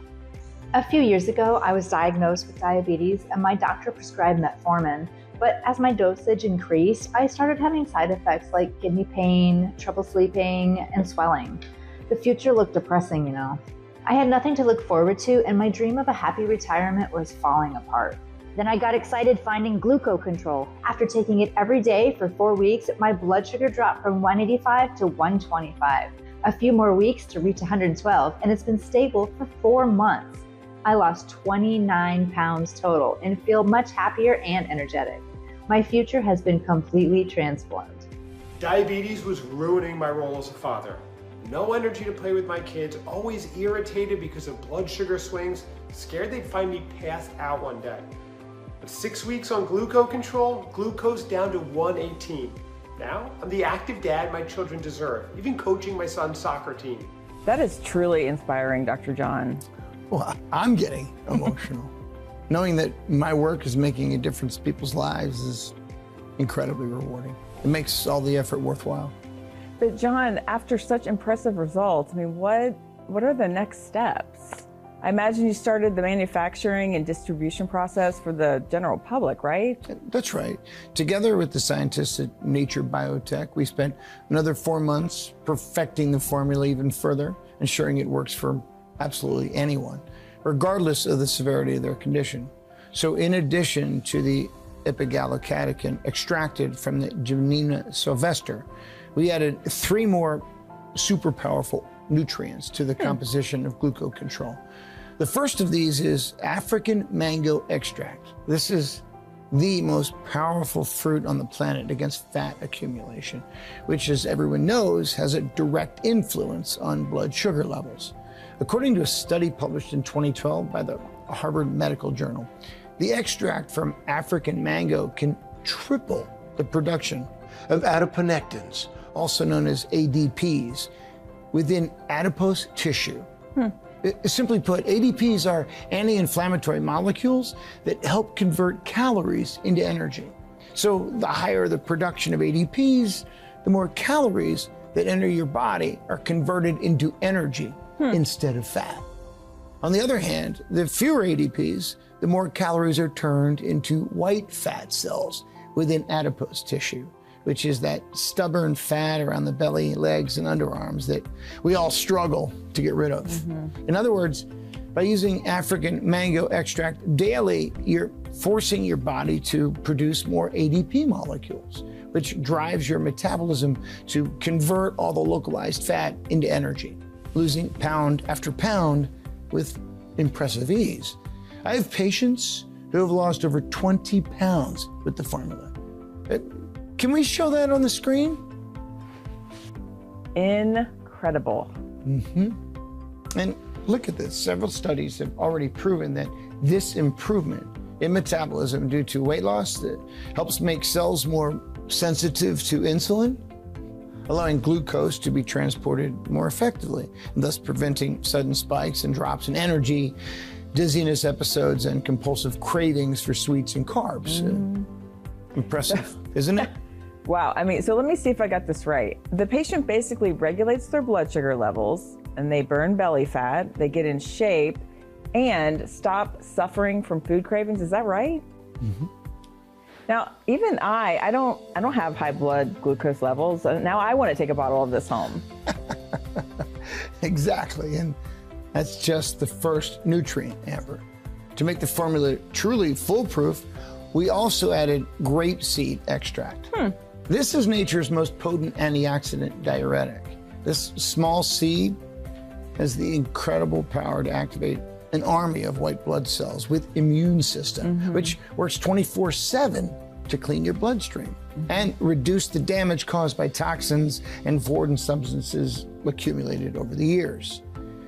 A few years ago, I was diagnosed with diabetes and my doctor prescribed metformin. But as my dosage increased, I started having side effects like kidney pain, trouble sleeping, and swelling. The future looked depressing, you know. I had nothing to look forward to, and my dream of a happy retirement was falling apart. Then I got excited finding Gluco Control. After taking it every day for 4 weeks, my blood sugar dropped from 185 to 125. A few more weeks to reach 112, and it's been stable for 4 months. I lost 29 pounds total and feel much happier and energetic. My future has been completely transformed. Diabetes was ruining my role as a father. No energy to play with my kids, always irritated because of blood sugar swings, scared they'd find me passed out one day. But 6 weeks on Gluco Control, glucose down to 118. Now, I'm the active dad my children deserve, even coaching my son's soccer team. That is truly inspiring, Dr. John. Well, I'm getting emotional. Knowing that my work is making a difference in people's lives is incredibly rewarding. It makes all the effort worthwhile. But John, after such impressive results, I mean, what are the next steps? I imagine you started the manufacturing and distribution process for the general public, right? That's right. Together with the scientists at Nature Biotech, we spent another 4 months perfecting the formula even further, ensuring it works for absolutely anyone, regardless of the severity of their condition. So in addition to the epigallocatechin extracted from the Gymnema sylvestre, we added 3 more super powerful nutrients to the composition of Gluco Control. The first of these is African mango extract. This is the most powerful fruit on the planet against fat accumulation, which, as everyone knows, has a direct influence on blood sugar levels. According to a study published in 2012 by the Harvard Medical Journal, the extract from African mango can triple the production of adiponectins, also known as ADPs, within adipose tissue. Simply put, ADPs are anti-inflammatory molecules that help convert calories into energy. So the higher the production of ADPs, the more calories that enter your body are converted into energy instead of fat. On the other hand, the fewer ADPs, the more calories are turned into white fat cells within adipose tissue, which is that stubborn fat around the belly, legs, and underarms that we all struggle to get rid of. In other words, by using African mango extract daily, you're forcing your body to produce more ADP molecules, which drives your metabolism to convert all the localized fat into energy, losing pound after pound with impressive ease. I have patients who have lost over 20 pounds with the formula. Can we show that on the screen? incredible. And look at this. Several studies have already proven that this improvement in metabolism due to weight loss that helps make cells more sensitive to insulin, allowing glucose to be transported more effectively, and thus preventing sudden spikes and drops in energy, dizziness episodes, and compulsive cravings for sweets and carbs. Impressive, isn't it? Wow. I mean, so let me see if I got this right. The patient basically regulates their blood sugar levels and they burn belly fat, they get in shape and stop suffering from food cravings. Is that right? Now, even I don't have high blood glucose levels. Now I want to take a bottle of this home. Exactly. And that's just the first nutrient, Amber. To make the formula truly foolproof, we also added grapeseed extract. This is nature's most potent antioxidant diuretic. This small seed has the incredible power to activate an army of white blood cells with immune system, which works 24/7 to clean your bloodstream and reduce the damage caused by toxins and foreign substances accumulated over the years.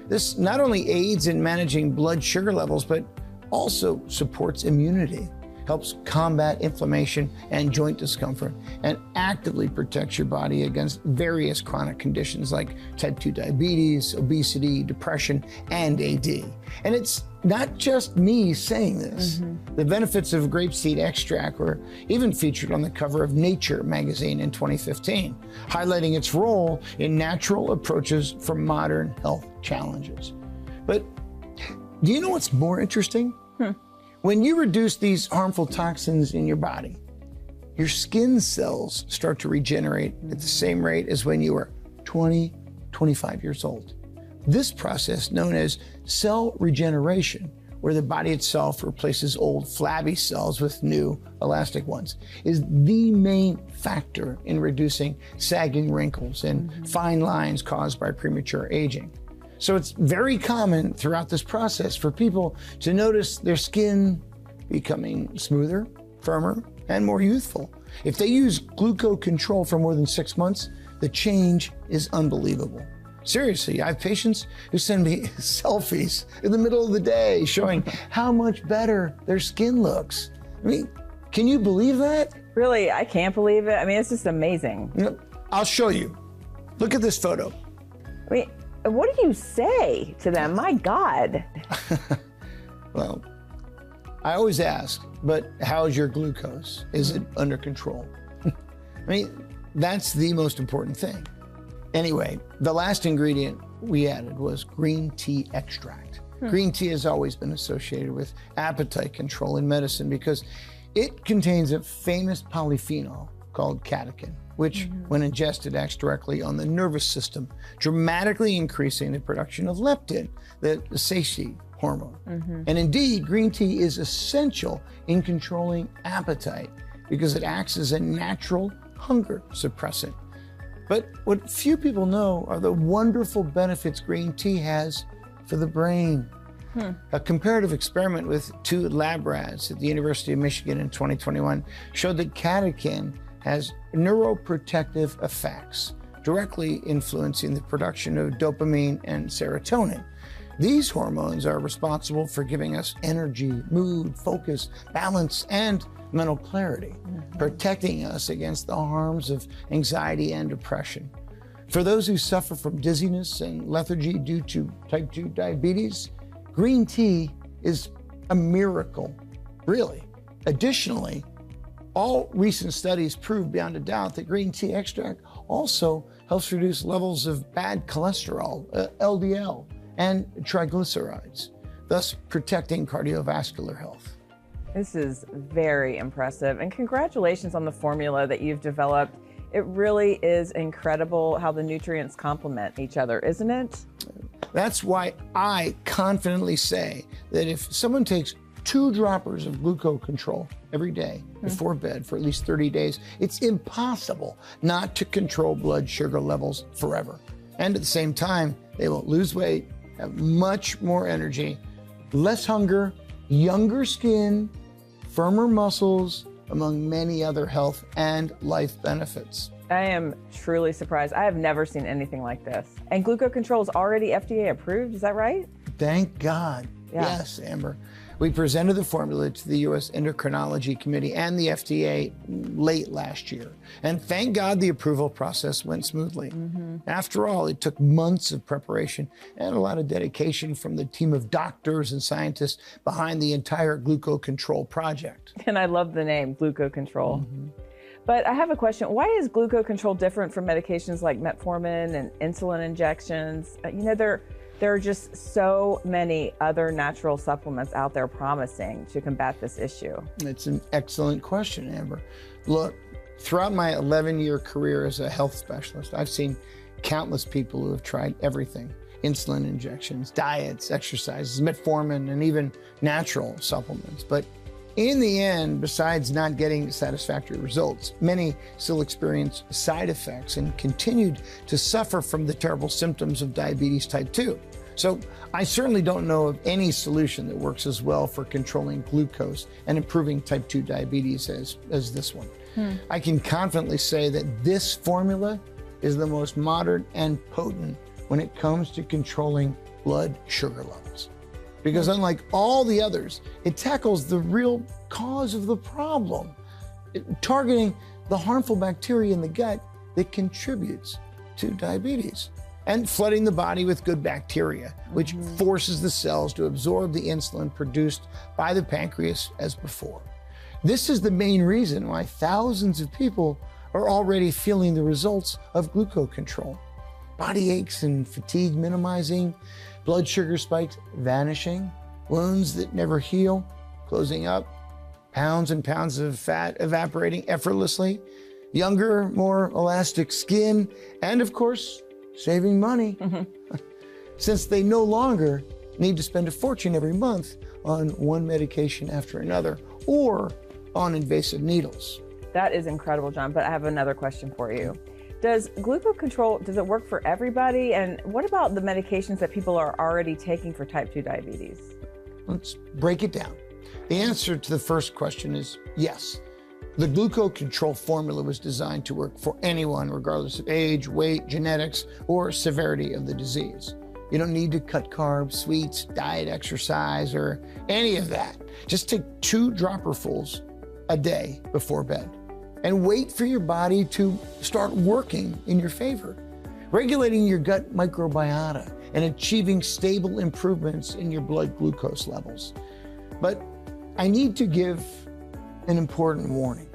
This not only aids in managing blood sugar levels, but also supports immunity, helps combat inflammation and joint discomfort, and actively protects your body against various chronic conditions like type 2 diabetes, obesity, depression, and AD. And it's not just me saying this. The benefits of grapeseed extract were even featured on the cover of Nature magazine in 2015, highlighting its role in natural approaches for modern health challenges. But do you know what's more interesting? When you reduce these harmful toxins in your body, your skin cells start to regenerate at the same rate as when you were 20, 25 years old. This process, known as cell regeneration, where the body itself replaces old flabby cells with new elastic ones, is the main factor in reducing sagging wrinkles and fine lines caused by premature aging. So it's very common throughout this process for people to notice their skin becoming smoother, firmer, and more youthful. If they use Gluco control for more than 6 months, the change is unbelievable. Seriously, I have patients who send me selfies in the middle of the day showing how much better their skin looks. I mean, can you believe that? Really, I can't believe it. I mean, it's just amazing. You know, I'll show you. Look at this photo. I mean, what do you say to them? My God. Well, I always ask, but how's your glucose? Is it under control? I mean, that's the most important thing. Anyway, the last ingredient we added was green tea extract. Green tea has always been associated with appetite control in medicine because it contains a famous polyphenol called catechin, which when ingested acts directly on the nervous system, dramatically increasing the production of leptin, the satiety hormone. And indeed, green tea is essential in controlling appetite because it acts as a natural hunger suppressant. But what few people know are the wonderful benefits green tea has for the brain. A comparative experiment with 2 lab rats at the University of Michigan in 2021 showed that catechin has neuroprotective effects, directly influencing the production of dopamine and serotonin. These hormones are responsible for giving us energy, mood, focus, balance, and mental clarity, protecting us against the harms of anxiety and depression. For those who suffer from dizziness and lethargy due to type 2 diabetes, green tea is a miracle, really. Additionally, all recent studies prove beyond a doubt that green tea extract also helps reduce levels of bad cholesterol, LDL, and triglycerides, thus protecting cardiovascular health. This is very impressive, and congratulations on the formula that you've developed. It really is incredible how the nutrients complement each other, isn't it? That's why I confidently say that if someone takes 2 droppers of Gluco control every day before bed for at least 30 days, it's impossible not to control blood sugar levels forever. And at the same time, they will lose weight, have much more energy, less hunger, younger skin, firmer muscles, among many other health and life benefits. I am truly surprised. I have never seen anything like this. And Gluco Control is already FDA approved, is that right? Thank God. Yeah. Yes, Amber. We presented the formula to the U.S. Endocrinology Committee and the FDA late last year. And thank God the approval process went smoothly. After all, it took months of preparation and a lot of dedication from the team of doctors and scientists behind the entire Gluco Control project. And I love the name, Gluco Control. But I have a question. Why is Gluco Control different from medications like metformin and insulin injections? There are just so many other natural supplements out there promising to combat this issue. It's an excellent question, Amber. Look, throughout my 11-year career as a health specialist, I've seen countless people who have tried everything: insulin injections, diets, exercises, metformin, and even natural supplements. But in the end, besides not getting satisfactory results, many still experience side effects and continued to suffer from the terrible symptoms of diabetes type 2. So I certainly don't know of any solution that works as well for controlling glucose and improving type 2 diabetes as this one. I can confidently say that this formula is the most modern and potent when it comes to controlling blood sugar levels. Because unlike all the others, it tackles the real cause of the problem, targeting the harmful bacteria in the gut that contributes to diabetes, and flooding the body with good bacteria, which forces the cells to absorb the insulin produced by the pancreas as before. This is the main reason why thousands of people are already feeling the results of Gluco Control. Body aches and fatigue minimizing, blood sugar spikes vanishing, wounds that never heal closing up, pounds and pounds of fat evaporating effortlessly, younger, more elastic skin, and of course, saving money. Since they no longer need to spend a fortune every month on one medication after another or on invasive needles. That is incredible, John, but I have another question for you. Does Gluco Control, does it work for everybody? And what about the medications that people are already taking for type 2 diabetes? Let's break it down. The answer to the first question is yes. The Gluco Control formula was designed to work for anyone, regardless of age, weight, genetics, or severity of the disease. You don't need to cut carbs, sweets, diet, exercise, or any of that. Just take 2 dropperfuls a day before bed and wait for your body to start working in your favor, regulating your gut microbiota and achieving stable improvements in your blood glucose levels. But I need to give an important warning.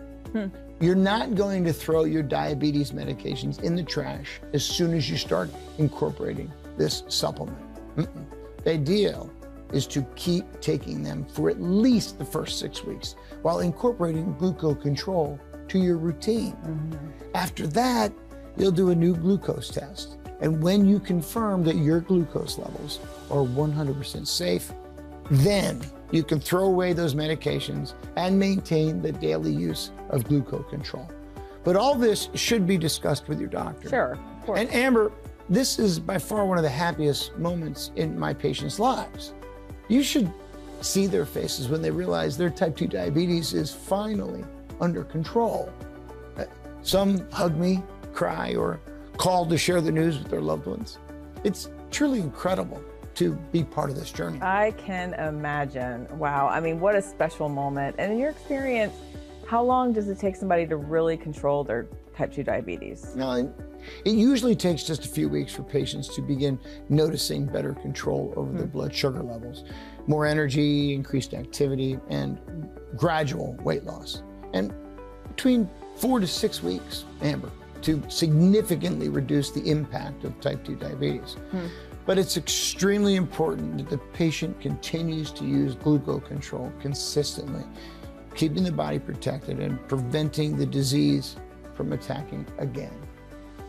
You're not going to throw your diabetes medications in the trash as soon as you start incorporating this supplement. The idea is to keep taking them for at least the first 6 weeks while incorporating Gluco Control to your routine. After that, you'll do a new glucose test. And when you confirm that your glucose levels are 100% safe, then you can throw away those medications and maintain the daily use of Gluco Control. But all this should be discussed with your doctor. Sure, of course. And Amber, this is by far one of the happiest moments in my patients' lives. You should see their faces when they realize their type 2 diabetes is finally under control. Some hug me, cry, or call to share the news with their loved ones. It's truly incredible to be part of this journey. I can imagine. Wow. I mean, what a special moment. And in your experience, how long does it take somebody to really control their type 2 diabetes? Now, it usually takes just a few weeks for patients to begin noticing better control over their blood sugar levels, more energy, increased activity, and gradual weight loss. And between 4 to 6 weeks, Amber, to significantly reduce the impact of type 2 diabetes. But it's extremely important that the patient continues to use Gluco Control consistently, keeping the body protected and preventing the disease from attacking again.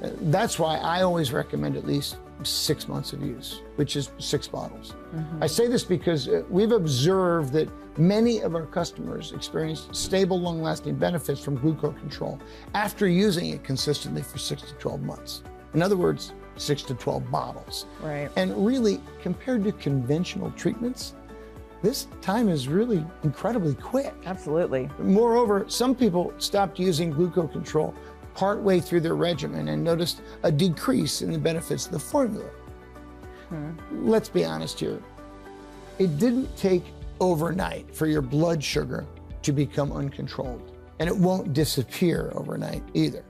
That's why I always recommend at least 6 months of use, which is 6 bottles. I say this because we've observed that many of our customers experience stable, long-lasting benefits from Gluco Control after using it consistently for 6 to 12 months. In other words, 6 to 12 bottles. Right. And really, compared to conventional treatments, this time is really incredibly quick. Absolutely. Moreover, some people stopped using Gluco Control partway through their regimen and noticed a decrease in the benefits of the formula. Let's be honest here. It didn't take overnight for your blood sugar to become uncontrolled, and it won't disappear overnight either,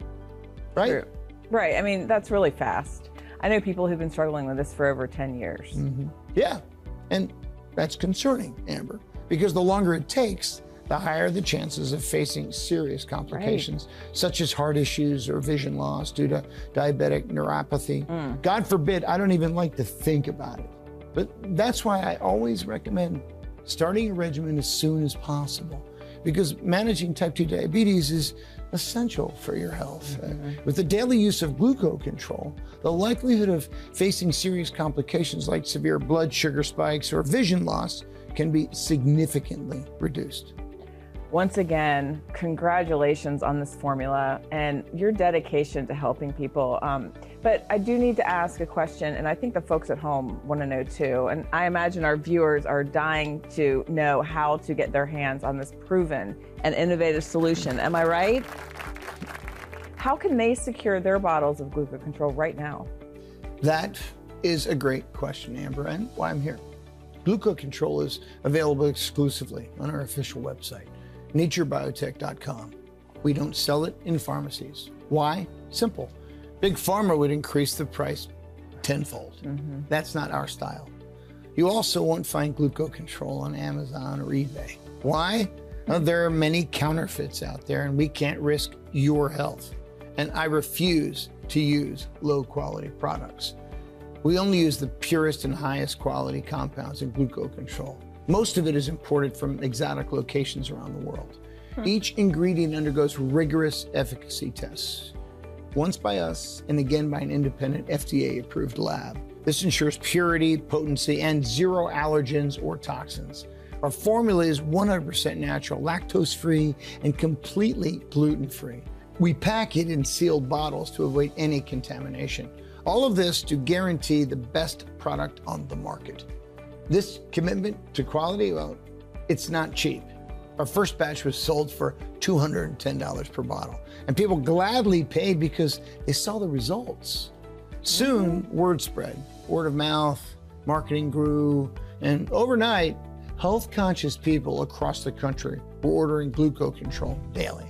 right? True. Right. I mean, that's really fast. I know people who've been struggling with this for over 10 years. Yeah, and that's concerning, Amber, because the longer it takes, the higher the chances of facing serious complications, such as heart issues or vision loss due to diabetic neuropathy. God forbid, I don't even like to think about it. But that's why I always recommend starting a regimen as soon as possible, because managing type 2 diabetes is essential for your health. With the daily use of Gluco Control, the likelihood of facing serious complications like severe blood sugar spikes or vision loss can be significantly reduced. Once again, congratulations on this formula and your dedication to helping people. But I do need to ask a question, and I think the folks at home want to know too. And I imagine our viewers are dying to know how to get their hands on this proven and innovative solution. Am I right? How can they secure their bottles of Gluco Control right now? That is a great question, Amber, and why I'm here. Gluco Control is available exclusively on our official website, naturebiotech.com. We don't sell it in pharmacies. Why? Simple. Big Pharma would increase the price tenfold. That's not our style. You also won't find Gluco Control on Amazon or eBay. Why? Well, there are many counterfeits out there, and we can't risk your health. And I refuse to use low-quality products. We only use the purest and highest quality compounds in Gluco Control. Most of it is imported from exotic locations around the world. Each ingredient undergoes rigorous efficacy tests, once by us and again by an independent FDA-approved lab. This ensures purity, potency, and zero allergens or toxins. Our formula is 100% natural, lactose-free, and completely gluten-free. We pack it in sealed bottles to avoid any contamination. All of this to guarantee the best product on the market. This commitment to quality, well, it's not cheap. Our first batch was sold for $210 per bottle, and people gladly paid because they saw the results. Soon, word spread, word of mouth, marketing grew, and overnight, health-conscious people across the country were ordering Gluco Control daily.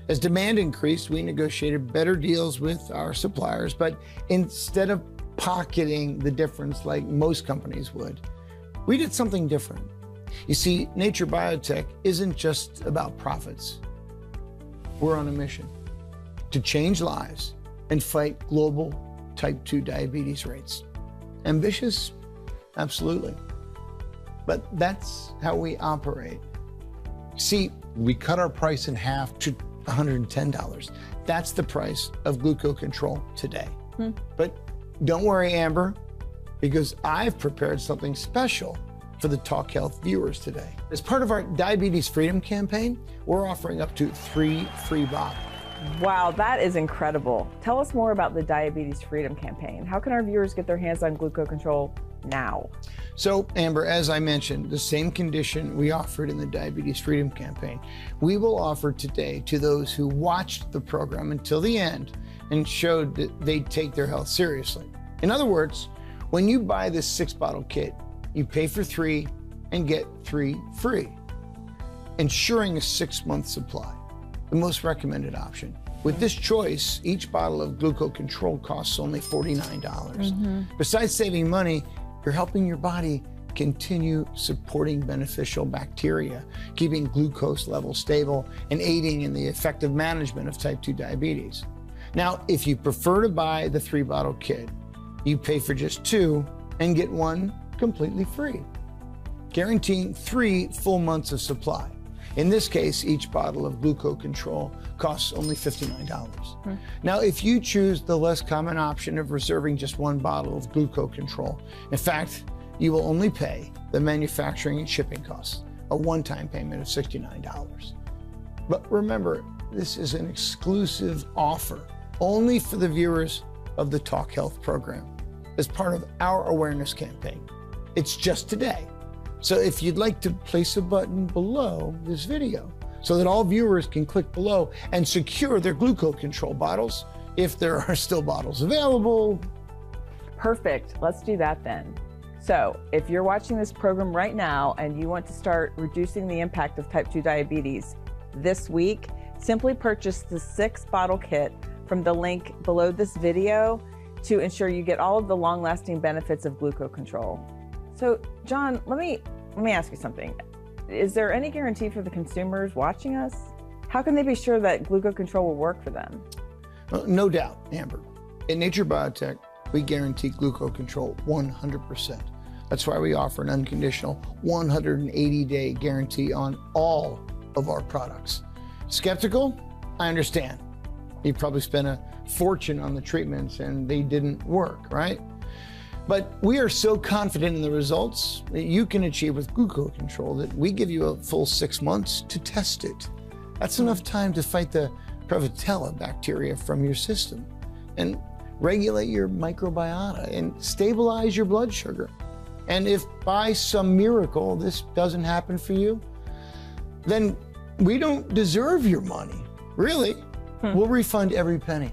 As demand increased, we negotiated better deals with our suppliers, but instead of pocketing the difference like most companies would, we did something different. You see, Nature Biotech isn't just about profits. We're on a mission to change lives and fight global type 2 diabetes rates. Ambitious? Absolutely. But that's how we operate. See, we cut our price in half to $110. That's the price of Gluco Control today. But don't worry, Amber, because I've prepared something special for the Talk Health viewers today. As part of our Diabetes Freedom campaign, we're offering up to 3 free bottles. Wow, that is incredible. Tell us more about the Diabetes Freedom campaign. How can our viewers get their hands on Gluco Control now? So, Amber, as I mentioned, the same condition we offered in the Diabetes Freedom campaign, we will offer today to those who watched the program until the end and showed that they take their health seriously. In other words, when you buy this 6-bottle kit, you pay for 3 and get 3 free, ensuring a 6-month supply, the most recommended option. With this choice, each bottle of Gluco Control costs only $49. Besides saving money, you're helping your body continue supporting beneficial bacteria, keeping glucose levels stable, and aiding in the effective management of type 2 diabetes. Now, if you prefer to buy the 3-bottle kit, you pay for just 2 and get 1 completely free, guaranteeing 3 full months of supply. In this case, each bottle of Gluco Control costs only $59. Now, if you choose the less common option of reserving just 1 bottle of Gluco Control, in fact, you will only pay the manufacturing and shipping costs, a one-time payment of $69. But remember, this is an exclusive offer only for the viewers of the Talk Health program as part of our awareness campaign. It's just today. So if you'd like to place a button below this video so that all viewers can click below and secure their Gluco control bottles, if there are still bottles available. Perfect. Let's do that then. So if you're watching this program right now and you want to start reducing the impact of type 2 diabetes this week, simply purchase the 6-bottle kit from the link below this video to ensure you get all of the long-lasting benefits of Gluco control. So John, let me ask you something. Is there any guarantee for the consumers watching us? How can they be sure that Gluco control will work for them? Well, no doubt, Amber. At Nature Biotech, we guarantee Gluco control 100%. That's why we offer an unconditional 180-day guarantee on all of our products. Skeptical? I understand. You probably spent a fortune on the treatments and they didn't work, right? But we are so confident in the results that you can achieve with Gluco control that we give you a full 6 months to test it. That's enough time to fight the Prevotella bacteria from your system and regulate your microbiota and stabilize your blood sugar. And if by some miracle this doesn't happen for you, then we don't deserve your money, really. We'll refund every penny.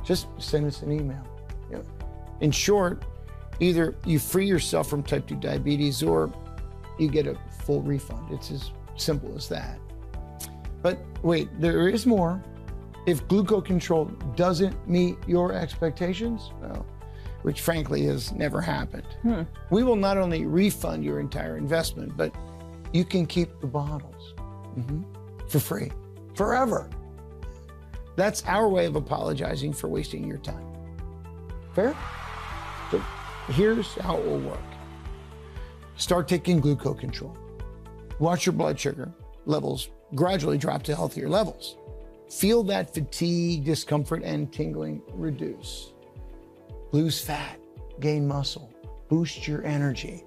Just send us an email. You know, in short, either you free yourself from type 2 diabetes or you get a full refund. It's as simple as that. But wait, there is more. If Gluco control doesn't meet your expectations, well, which frankly has never happened, we will not only refund your entire investment, but you can keep the bottles for free, forever. That's our way of apologizing for wasting your time. Fair? So here's how it will work. Start taking Gluco control. Watch your blood sugar levels gradually drop to healthier levels. Feel that fatigue, discomfort, and tingling reduce. Lose fat, gain muscle, boost your energy,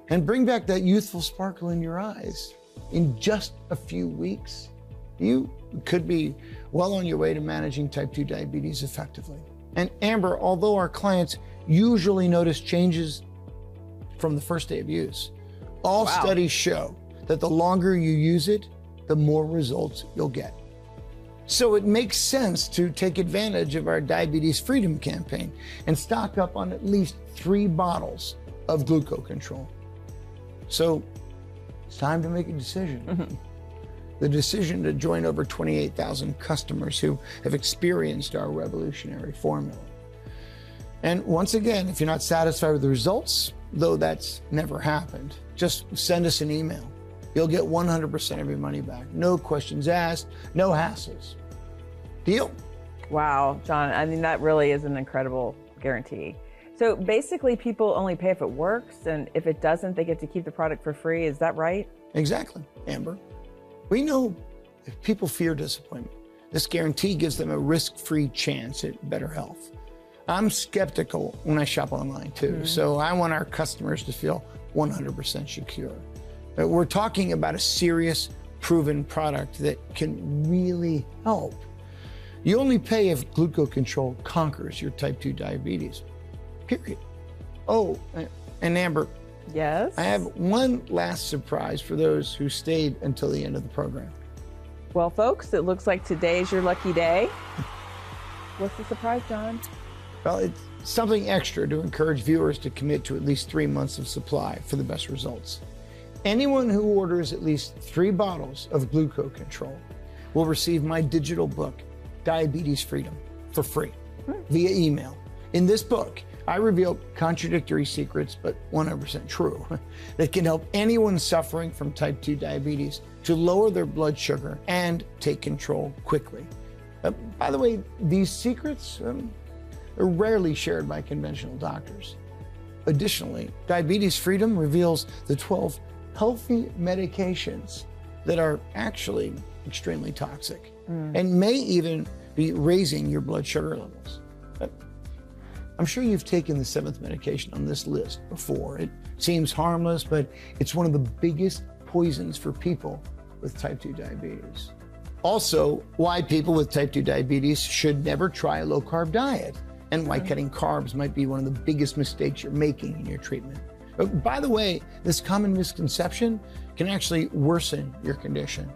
and bring back that youthful sparkle in your eyes. In just a few weeks, you could be well on your way to managing type 2 diabetes effectively. And Amber, although our clients usually notice changes from the first day of use, all studies show that the longer you use it, the more results you'll get. So it makes sense to take advantage of our Diabetes Freedom campaign and stock up on at least 3 bottles of Gluco control. So it's time to make a decision. The decision to join over 28,000 customers who have experienced our revolutionary formula. And once again, if you're not satisfied with the results, though that's never happened, just send us an email. You'll get 100% of your money back. No questions asked, no hassles. Deal? Wow, John, I mean, that really is an incredible guarantee. So basically people only pay if it works, and if it doesn't, they get to keep the product for free. Is that right? Exactly, Amber. We know if people fear disappointment, this guarantee gives them a risk-free chance at better health. I'm skeptical when I shop online too, so I want our customers to feel 100% secure. We're talking about a serious, proven product that can really help. You only pay if Gluco control conquers your type 2 diabetes, period. Oh, and Amber, yes? I have one last surprise for those who stayed until the end of the program. Well, folks, it looks like today's your lucky day. What's the surprise, John? Well, it's something extra to encourage viewers to commit to at least 3 months of supply for the best results. Anyone who orders at least 3 bottles of Gluco control will receive my digital book, Diabetes Freedom, for free via email. In this book, I reveal contradictory secrets, but 100% true, that can help anyone suffering from type 2 diabetes to lower their blood sugar and take control quickly. By the way, these secrets are rarely shared by conventional doctors. Additionally, Diabetes Freedom reveals the 12 healthy medications that are actually extremely toxic and may even be raising your blood sugar levels. I'm sure you've taken the 7th medication on this list before. It seems harmless, but it's one of the biggest poisons for people with type 2 diabetes. Also, why people with type 2 diabetes should never try a low-carb diet, and why cutting carbs might be one of the biggest mistakes you're making in your treatment. By the way, this common misconception can actually worsen your condition.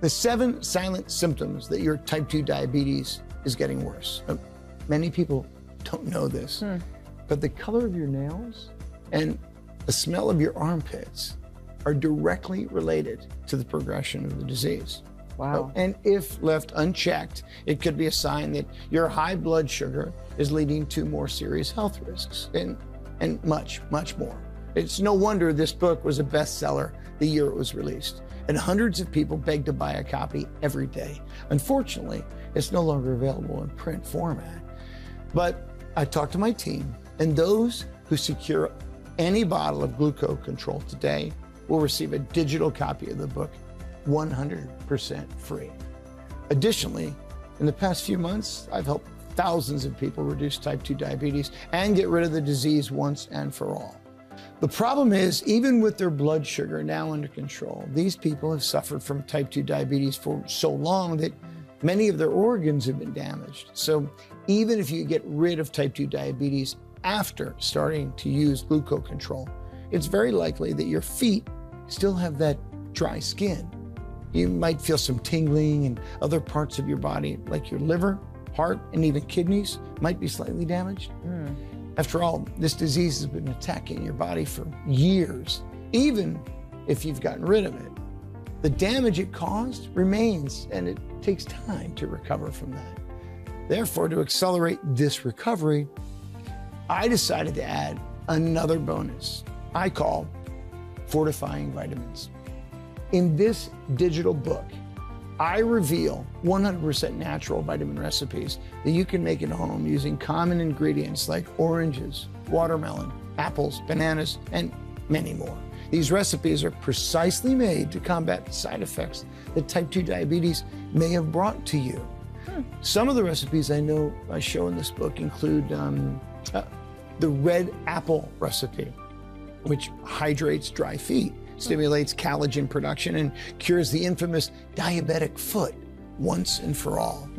The 7 silent symptoms that your type 2 diabetes is getting worse. Many people don't know this, but the color of your nails and the smell of your armpits are directly related to the progression of the disease. Wow. And if left unchecked, it could be a sign that your high blood sugar is leading to more serious health risks and much, much more. It's no wonder this book was a bestseller the year it was released, and hundreds of people begged to buy a copy every day. Unfortunately, it's no longer available in print format. But I talked to my team, and those who secure any bottle of Gluco Control today will receive a digital copy of the book 100% free. Additionally, in the past few months, I've helped thousands of people reduce type 2 diabetes and get rid of the disease once and for all. The problem is, even with their blood sugar now under control, these people have suffered from type 2 diabetes for so long that many of their organs have been damaged. So even if you get rid of type 2 diabetes after starting to use Gluco Control, it's very likely that your feet still have that dry skin. You might feel some tingling, and other parts of your body, like your liver, heart, and even kidneys, might be slightly damaged. After all, this disease has been attacking your body for years, even if you've gotten rid of it. The damage it caused remains, and it takes time to recover from that. Therefore, to accelerate this recovery, I decided to add another bonus I call fortifying vitamins. In this digital book, I reveal 100% natural vitamin recipes that you can make at home using common ingredients like oranges, watermelon, apples, bananas, and many more. These recipes are precisely made to combat the side effects that type 2 diabetes may have brought to you. Some of the recipes I show in this book include the red apple recipe, which hydrates dry feet, stimulates collagen production, and cures the infamous diabetic foot once and for all.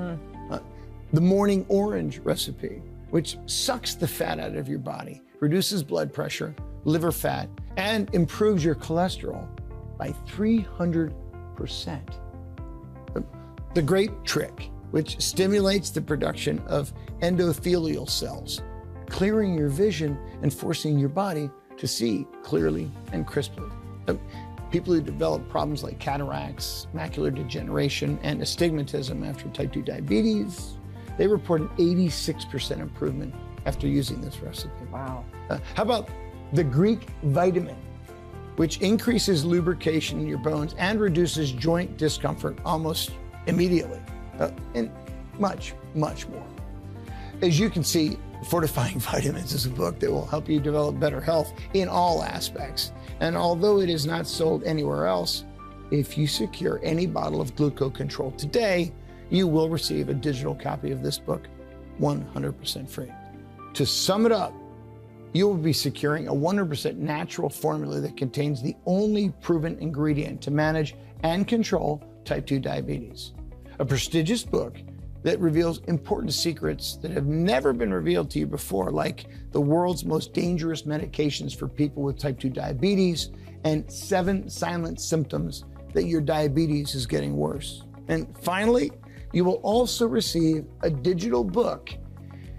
The morning orange recipe, which sucks the fat out of your body, reduces blood pressure, liver fat, and improves your cholesterol by 300%. The grape trick, which stimulates the production of endothelial cells, clearing your vision and forcing your body to see clearly and crisply. People who develop problems like cataracts, macular degeneration, and astigmatism after type 2 diabetes, they report an 86% improvement after using this recipe. Wow. How about the Greek vitamin, which increases lubrication in your bones and reduces joint discomfort almost immediately, and much, much more. As you can see, Fortifying Vitamins is a book that will help you develop better health in all aspects. And although it is not sold anywhere else, if you secure any bottle of Gluco Control today, you will receive a digital copy of this book 100% free. To sum it up, you will be securing a 100% natural formula that contains the only proven ingredient to manage and control type 2 diabetes. A prestigious book that reveals important secrets that have never been revealed to you before, like the world's most dangerous medications for people with type 2 diabetes and 7 silent symptoms that your diabetes is getting worse. And finally, you will also receive a digital book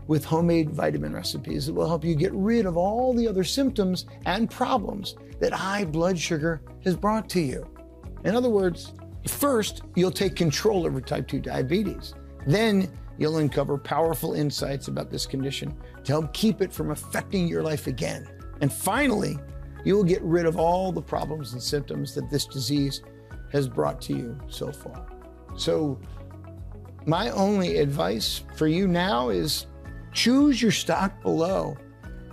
with homemade vitamin recipes that will help you get rid of all the other symptoms and problems that high blood sugar has brought to you. In other words, first, you'll take control over type 2 diabetes. Then you'll uncover powerful insights about this condition to help keep it from affecting your life again. And finally, you will get rid of all the problems and symptoms that this disease has brought to you so far. So my only advice for you now is choose your stock below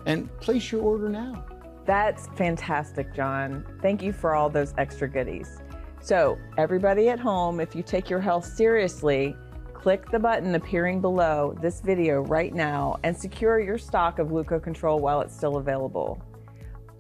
and place your order now. That's fantastic, John. Thank you for all those extra goodies. So everybody at home, if you take your health seriously, click the button appearing below this video right now and secure your stock of Gluco Control while it's still available.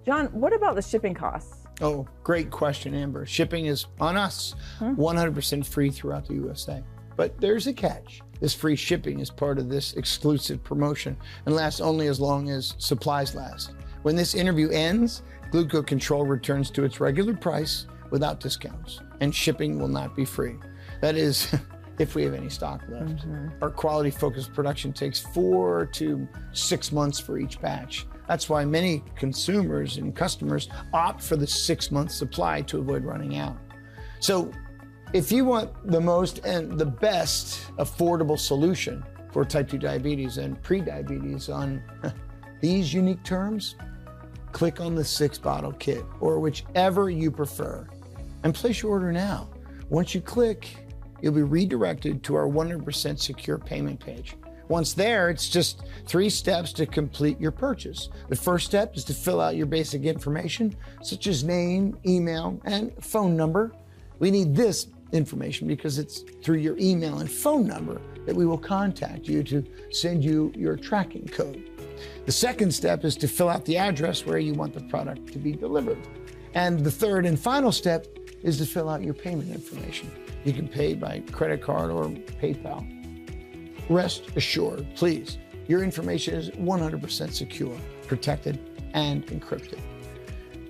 John, what about the shipping costs? Oh, great question, Amber. Shipping is on us, 100% free throughout the USA. But there's a catch. This free shipping is part of this exclusive promotion and lasts only as long as supplies last. When this interview ends, Gluco Control returns to its regular price without discounts, and shipping will not be free. That is, if we have any stock left. Our quality-focused production takes 4 to 6 months for each batch. That's why many consumers and customers opt for the 6-month supply to avoid running out. So if you want the most and the best affordable solution for type 2 diabetes and pre-diabetes on these unique terms, click on the 6-bottle kit or whichever you prefer and place your order now. Once you click, you'll be redirected to our 100% secure payment page. Once there, it's just 3 steps to complete your purchase. The first step is to fill out your basic information, such as name, email, and phone number. We need this information because it's through your email and phone number that we will contact you to send you your tracking code. The second step is to fill out the address where you want the product to be delivered. And the third and final step is to fill out your payment information. You can pay by credit card or PayPal. Rest assured, please, your information is 100% secure, protected, and encrypted.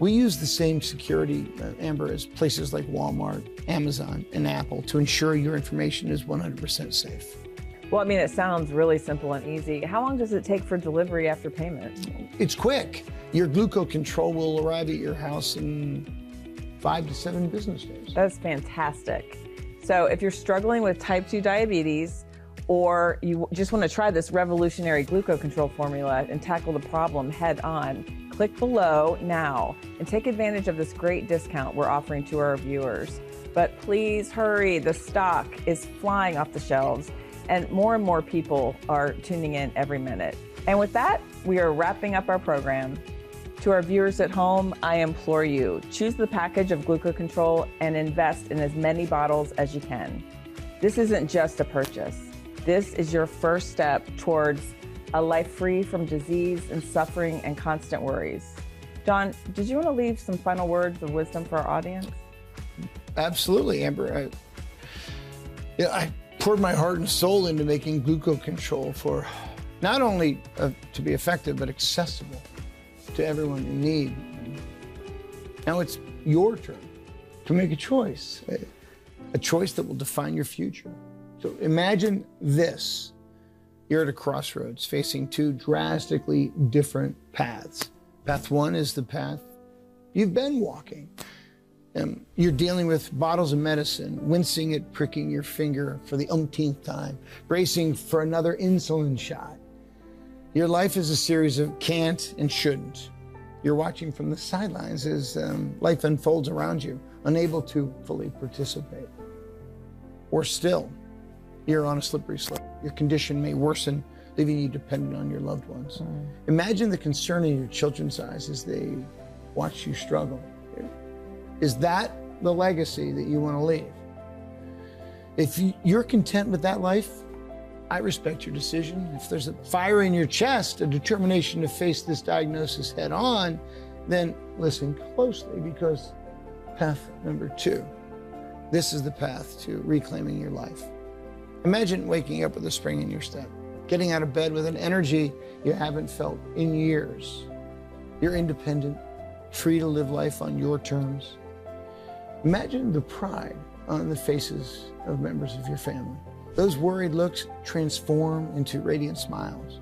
We use the same security, Amber, as places like Walmart, Amazon, and Apple to ensure your information is 100% safe. Well, I mean, it sounds really simple and easy. How long does it take for delivery after payment? It's quick. Your Gluco Control will arrive at your house in 5 to 7 business days. That's fantastic. So if you're struggling with type 2 diabetes, or you just want to try this revolutionary Gluco Control formula and tackle the problem head on, click below now and take advantage of this great discount we're offering to our viewers. But please hurry, the stock is flying off the shelves and more people are tuning in every minute. And with that, we are wrapping up our program. To our viewers at home, I implore you, choose the package of Gluco Control and invest in as many bottles as you can. This isn't just a purchase. This is your first step towards a life free from disease and suffering and constant worries. John, did you want to leave some final words of wisdom for our audience? Absolutely, Amber. I poured my heart and soul into making Gluco Control for not only to be effective, but accessible to everyone in need. Now it's your turn to make a choice that will define your future. So imagine this. You're at a crossroads facing 2 drastically different paths. Path 1 is the path you've been walking. You're dealing with bottles of medicine, wincing at pricking your finger for the umpteenth time, bracing for another insulin shot. Your life is a series of can't and shouldn't. You're watching from the sidelines as life unfolds around you, unable to fully participate. Or still, you're on a slippery slope. Your condition may worsen, leaving you dependent on your loved ones. Imagine the concern in your children's eyes as they watch you struggle. Is that the legacy that you want to leave? If you're content with that life, I respect your decision. If there's a fire in your chest, a determination to face this diagnosis head on, then listen closely, because path number 2, this is the path to reclaiming your life. Imagine waking up with a spring in your step, getting out of bed with an energy you haven't felt in years. You're independent, free to live life on your terms. Imagine the pride on the faces of members of your family. Those worried looks transform into radiant smiles.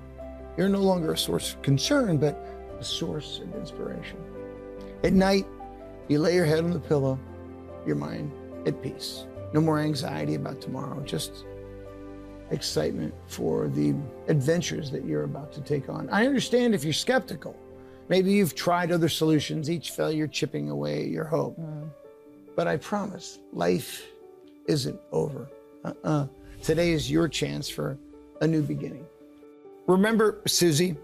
You're no longer a source of concern, but a source of inspiration. At night, you lay your head on the pillow, your mind at peace. No more anxiety about tomorrow, just excitement for the adventures that you're about to take on. I understand if you're skeptical. Maybe you've tried other solutions, each failure chipping away your hope. But I promise, life isn't over. Today is your chance for a new beginning. Remember Susie?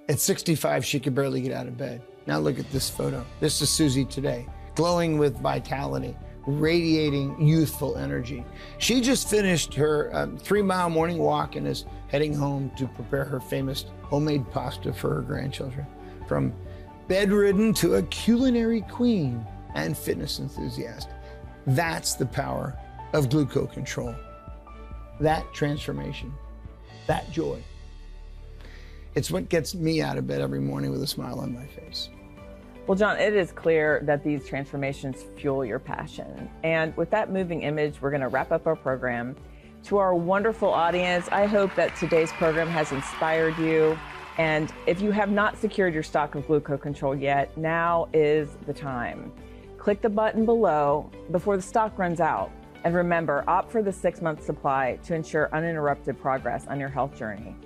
At 65, she could barely get out of bed. Now look at this photo. This is Susie today, glowing with vitality, radiating youthful energy. She just finished her 3-mile morning walk and is heading home to prepare her famous homemade pasta for her grandchildren. From bedridden to a culinary queen and fitness enthusiast. That's the power of Gluco Control. That transformation, that joy. It's what gets me out of bed every morning with a smile on my face. Well, John, it is clear that these transformations fuel your passion. And with that moving image, we're going to wrap up our program. To our wonderful audience, I hope that today's program has inspired you. And if you have not secured your stock of Gluco Control yet, now is the time. Click the button below before the stock runs out. And remember, opt for the 6-month supply to ensure uninterrupted progress on your health journey.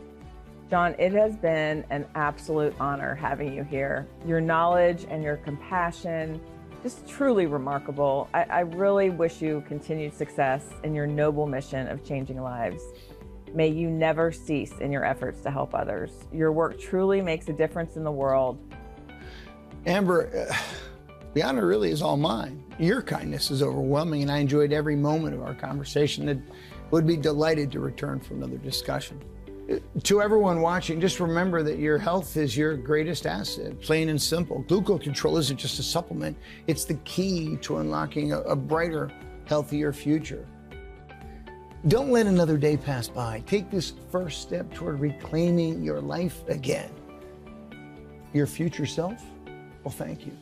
John, it has been an absolute honor having you here. Your knowledge and your compassion, just truly remarkable. I really wish you continued success in your noble mission of changing lives. May you never cease in your efforts to help others. Your work truly makes a difference in the world. Amber, the honor really is all mine. Your kindness is overwhelming, and I enjoyed every moment of our conversation and would be delighted to return for another discussion. To everyone watching, just remember that your health is your greatest asset, plain and simple. Gluco Control isn't just a supplement, it's the key to unlocking a brighter, healthier future. Don't let another day pass by. Take this first step toward reclaiming your life again. Your future self will thank you.